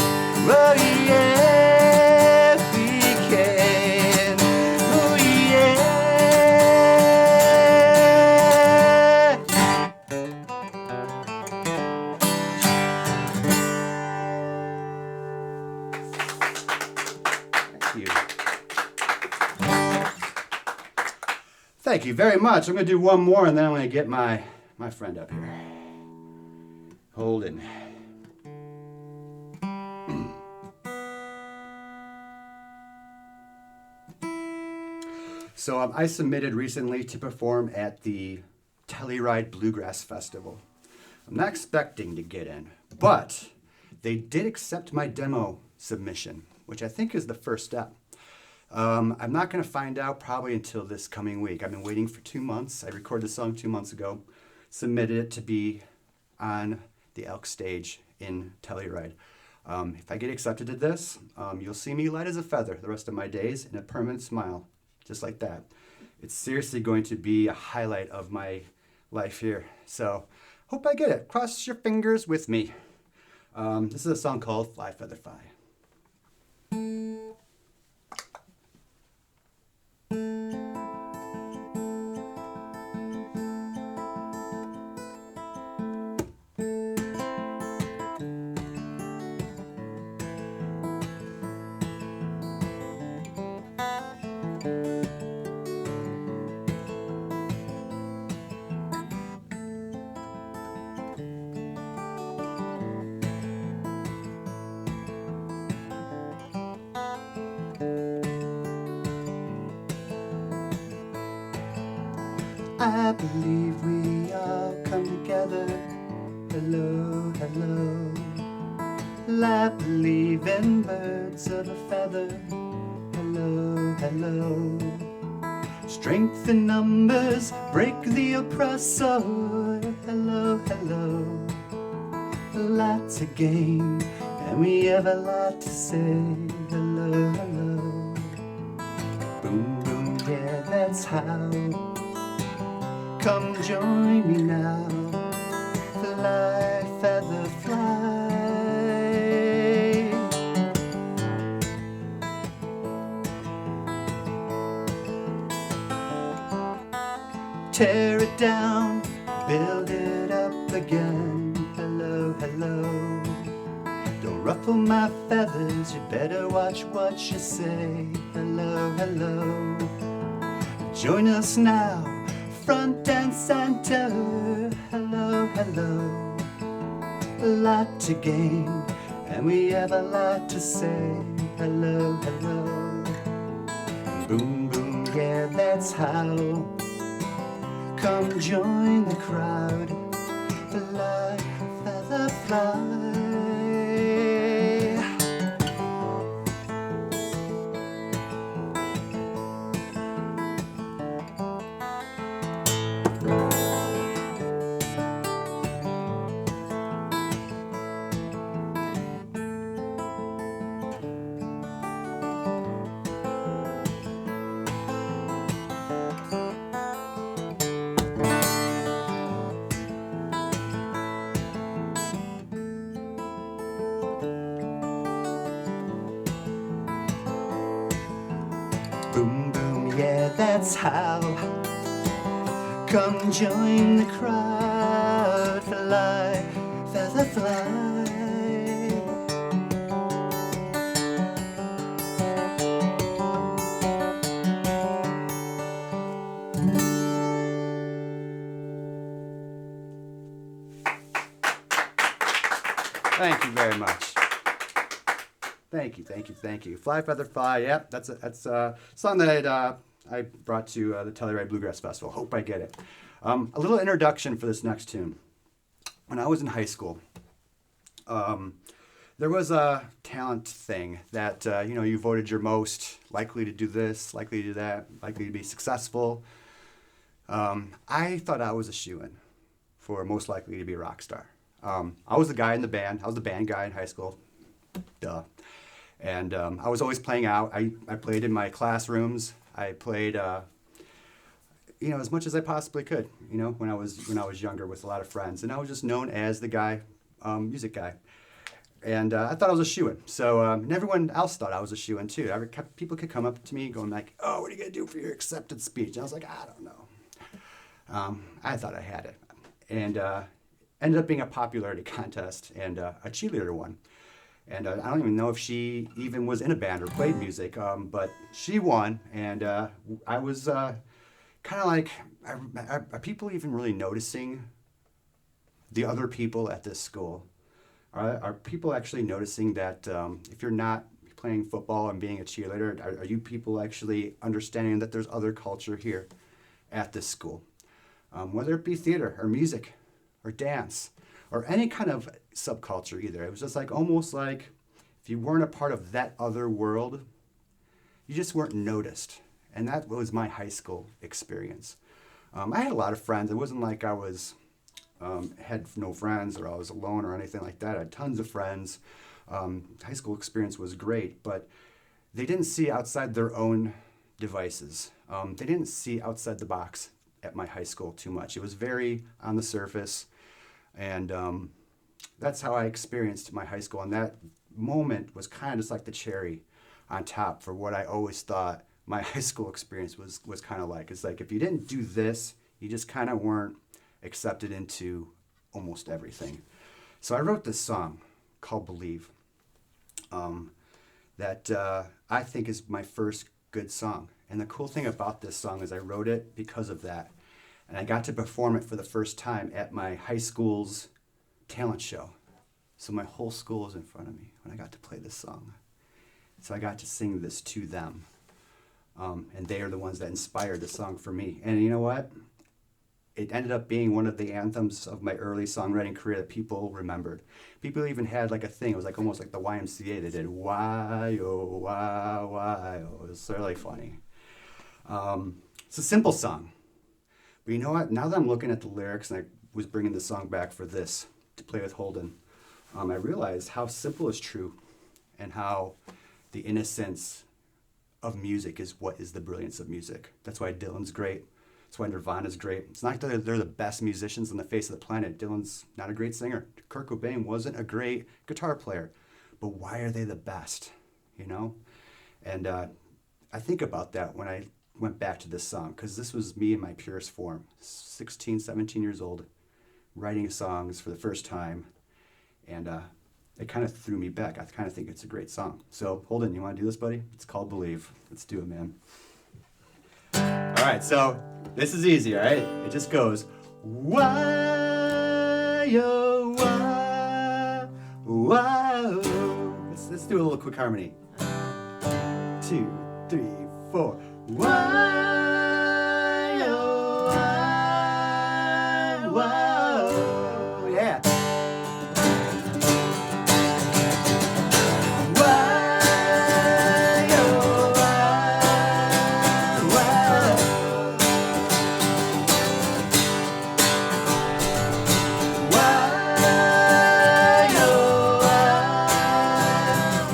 Oh yes, we can. Oh yeah. Thank you. Thank you very much. I'm going to do one more and then I'm going to get my friend up here. Holden. So I submitted recently to perform at the Telluride Bluegrass Festival. I'm not expecting to get in, but they did accept my demo submission, which I think is the first step. I'm not going to find out probably until this coming week. I've been waiting for 2 months. I recorded the song 2 months ago, submitted it to be on the Elk stage in Telluride. If I get accepted to this, you'll see me light as a feather the rest of my days and a permanent smile, just like that. It's seriously going to be a highlight of my life here. So hope I get it. Cross your fingers with me. This is a song called Fly Feather Fly. I believe we all come together. Hello, hello. I believe in birds of a feather. Hello, hello. Strength in numbers break the oppressor. Hello, hello. A lot to gain, and we have a lot to say. Hello, hello. Boom, boom, yeah, that's how. Come join me now, fly, feather, fly. Tear it down, build it up again. Hello, hello. Don't ruffle my feathers, you better watch what you say. Hello, hello. Join us now, front and center. Hello, hello. A lot to gain, and we have a lot to say. Hello, hello. Boom, boom, yeah, that's how. Come join the crowd. Fly, feather, fly. that's how. Come join the crowd, fly, feather fly. Thank you very much. Thank you. Fly, feather, fly. Yep, that's a song that I brought to the Telluride Bluegrass Festival. Hope I get it. A little introduction for this next tune. When I was in high school, there was a talent thing that you voted your most likely to do this, likely to do that, likely to be successful. I thought I was a shoo-in for most likely to be a rock star. I was the guy in the band. I was the band guy in high school. Duh. And I was always playing out. I played in my classrooms. I played, as much as I possibly could. When I was younger with a lot of friends, and I was just known as the guy, music guy. And I thought I was a shoo-in. So and everyone else thought I was a shoo-in too. People could come up to me going like, "Oh, what are you gonna do for your acceptance speech?" And I was like, "I don't know." I thought I had it, and ended up being a popularity contest and a cheerleader won. And I don't even know if she even was in a band or played music, but she won, and I was kind of like, are people even really noticing the other people at this school? Are people actually noticing that if you're not playing football and being a cheerleader, are you people actually understanding that there's other culture here at this school? Whether it be theater or music or dance or any kind of subculture either. It was just almost like if you weren't a part of that other world, you just weren't noticed. And that was my high school experience. I had a lot of friends. It wasn't like I was had no friends or I was alone or anything like that. I had tons of friends. High school experience was great, but they didn't see outside their own devices. They didn't see outside the box at my high school too much. It was very on the surface. And that's how I experienced my high school. And that moment was kind of just like the cherry on top for what I always thought my high school experience was kind of like. It's like if you didn't do this, you just kind of weren't accepted into almost everything. So I wrote this song called Believe that I think is my first good song. And the cool thing about this song is I wrote it because of that. And I got to perform it for the first time at my high school's talent show. So my whole school was in front of me when I got to play this song. So I got to sing this to them. And they are the ones that inspired the song for me. And you know what? It ended up being one of the anthems of my early songwriting career that people remembered. People even had a thing. It was almost like the YMCA. They did why, oh, why, why, oh. It was really funny. It's a simple song. But you know what? Now that I'm looking at the lyrics, and I was bringing the song back for this to play with Holden, I realized how simple is true and how the innocence of music is what is the brilliance of music. That's why Dylan's great. That's why Nirvana's great. It's not that they're the best musicians on the face of the planet. Dylan's not a great singer. Kurt Cobain wasn't a great guitar player. But why are they the best? And I think about that when I went back to this song, because this was me in my purest form, 16, 17 years old, writing songs for the first time, and it kind of threw me back. I kind of think it's a great song. So, Holden, you want to do this, buddy? It's called Believe. Let's do it, man. All right, so this is easy, all right? It just goes, why, oh, why, oh. Let's do a little quick harmony. 2, 3, 4. Why, oh, why, yeah. Why, oh, why. Why, oh,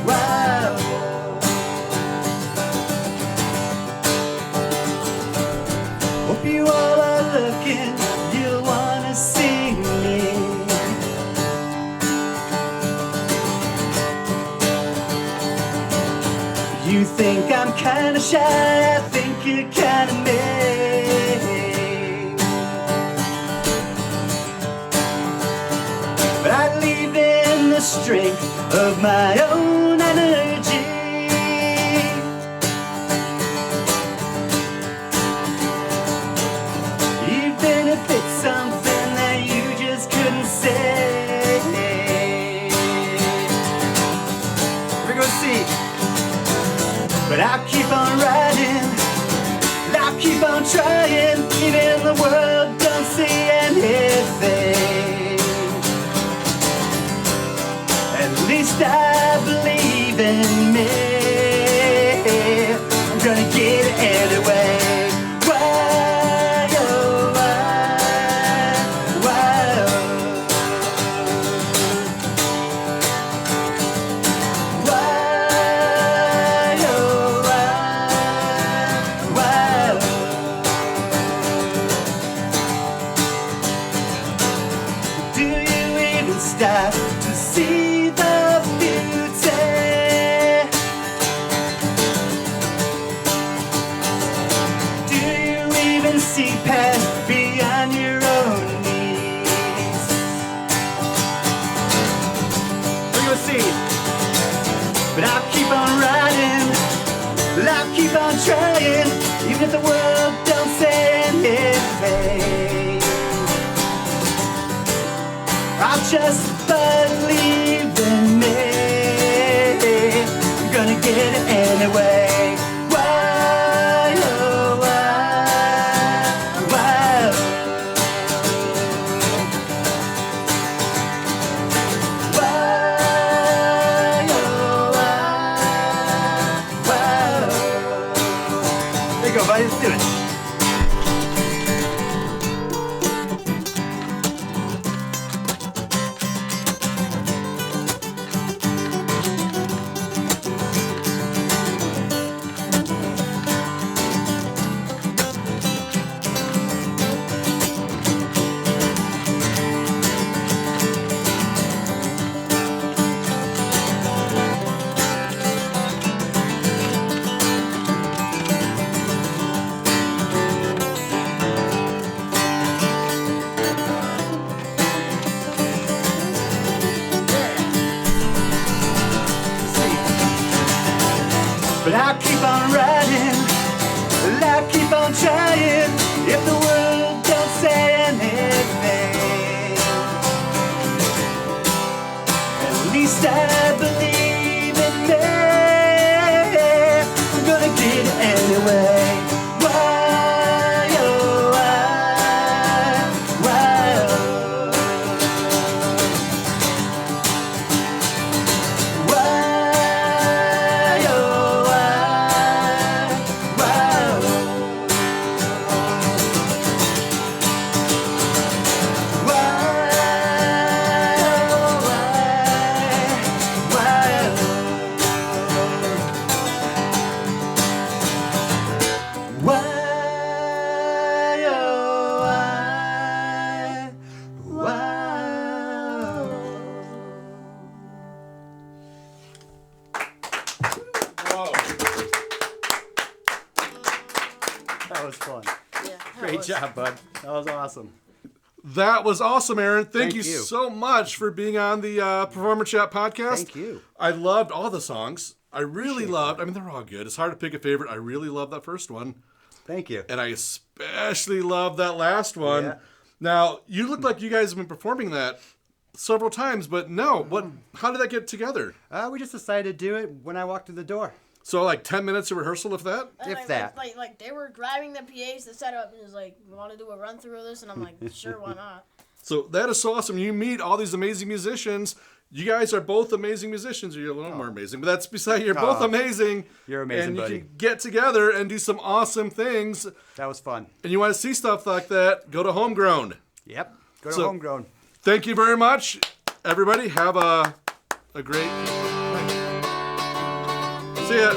why. Hope you all are looking, you'll wanna see me. You think I'm kinda shy, I think you're kinda mean. But I believe in the strength of my own energy. Even if it's something that you just couldn't say. We're gonna see. But I'll keep on riding, I'll keep on trying, even the world don't see anything. At least I believe in me. I'm gonna get it anyway. Why, oh, why, oh. Why, oh, why, oh. Do you even stop to see the beauty? Do you even see past beyond your own needs? We're gonna see. But I'll keep on riding, I'll keep on trying, even if the world don't say anything. I'll just believe in me. I'm gonna get it anyway. Why, oh, why, oh. Why, oh, why, oh. There you go, buddy, let's do it. But I'll keep on riding, I'll keep on trying, if the world don't say anything. At least I believe in me. I'm gonna get it anyway. Why, oh, why, oh. Why, oh, why, oh. That was fun. Yeah. Great job, bud. That was awesome. That was awesome, Aaron. Thank you you. so much for being on the Performer Chat podcast. Thank you. I loved all the songs. I really loved, I mean, they're all good. It's hard to pick a favorite. I really love that first one. Thank you. And I especially love that last one. Yeah. Now, you look like you guys have been performing that several times, but no. How did that get together? We just decided to do it when I walked through the door. So like 10 minutes of rehearsal, if that? And If like, that. Like they were grabbing the PAs to set up and was like, "You want to do a run through of this?" And I'm like, "Sure, why not?" So that is so awesome. You meet all these amazing musicians. You guys are both amazing musicians. Or you're a little more amazing, but that's beside. You're both amazing. You're amazing, and you buddy. can get together and do some awesome things. That was fun. And you want to see stuff like that? Go to Homegrown. Yep. Go to So- Homegrown. Thank you very much, everybody. Have a great night. See ya.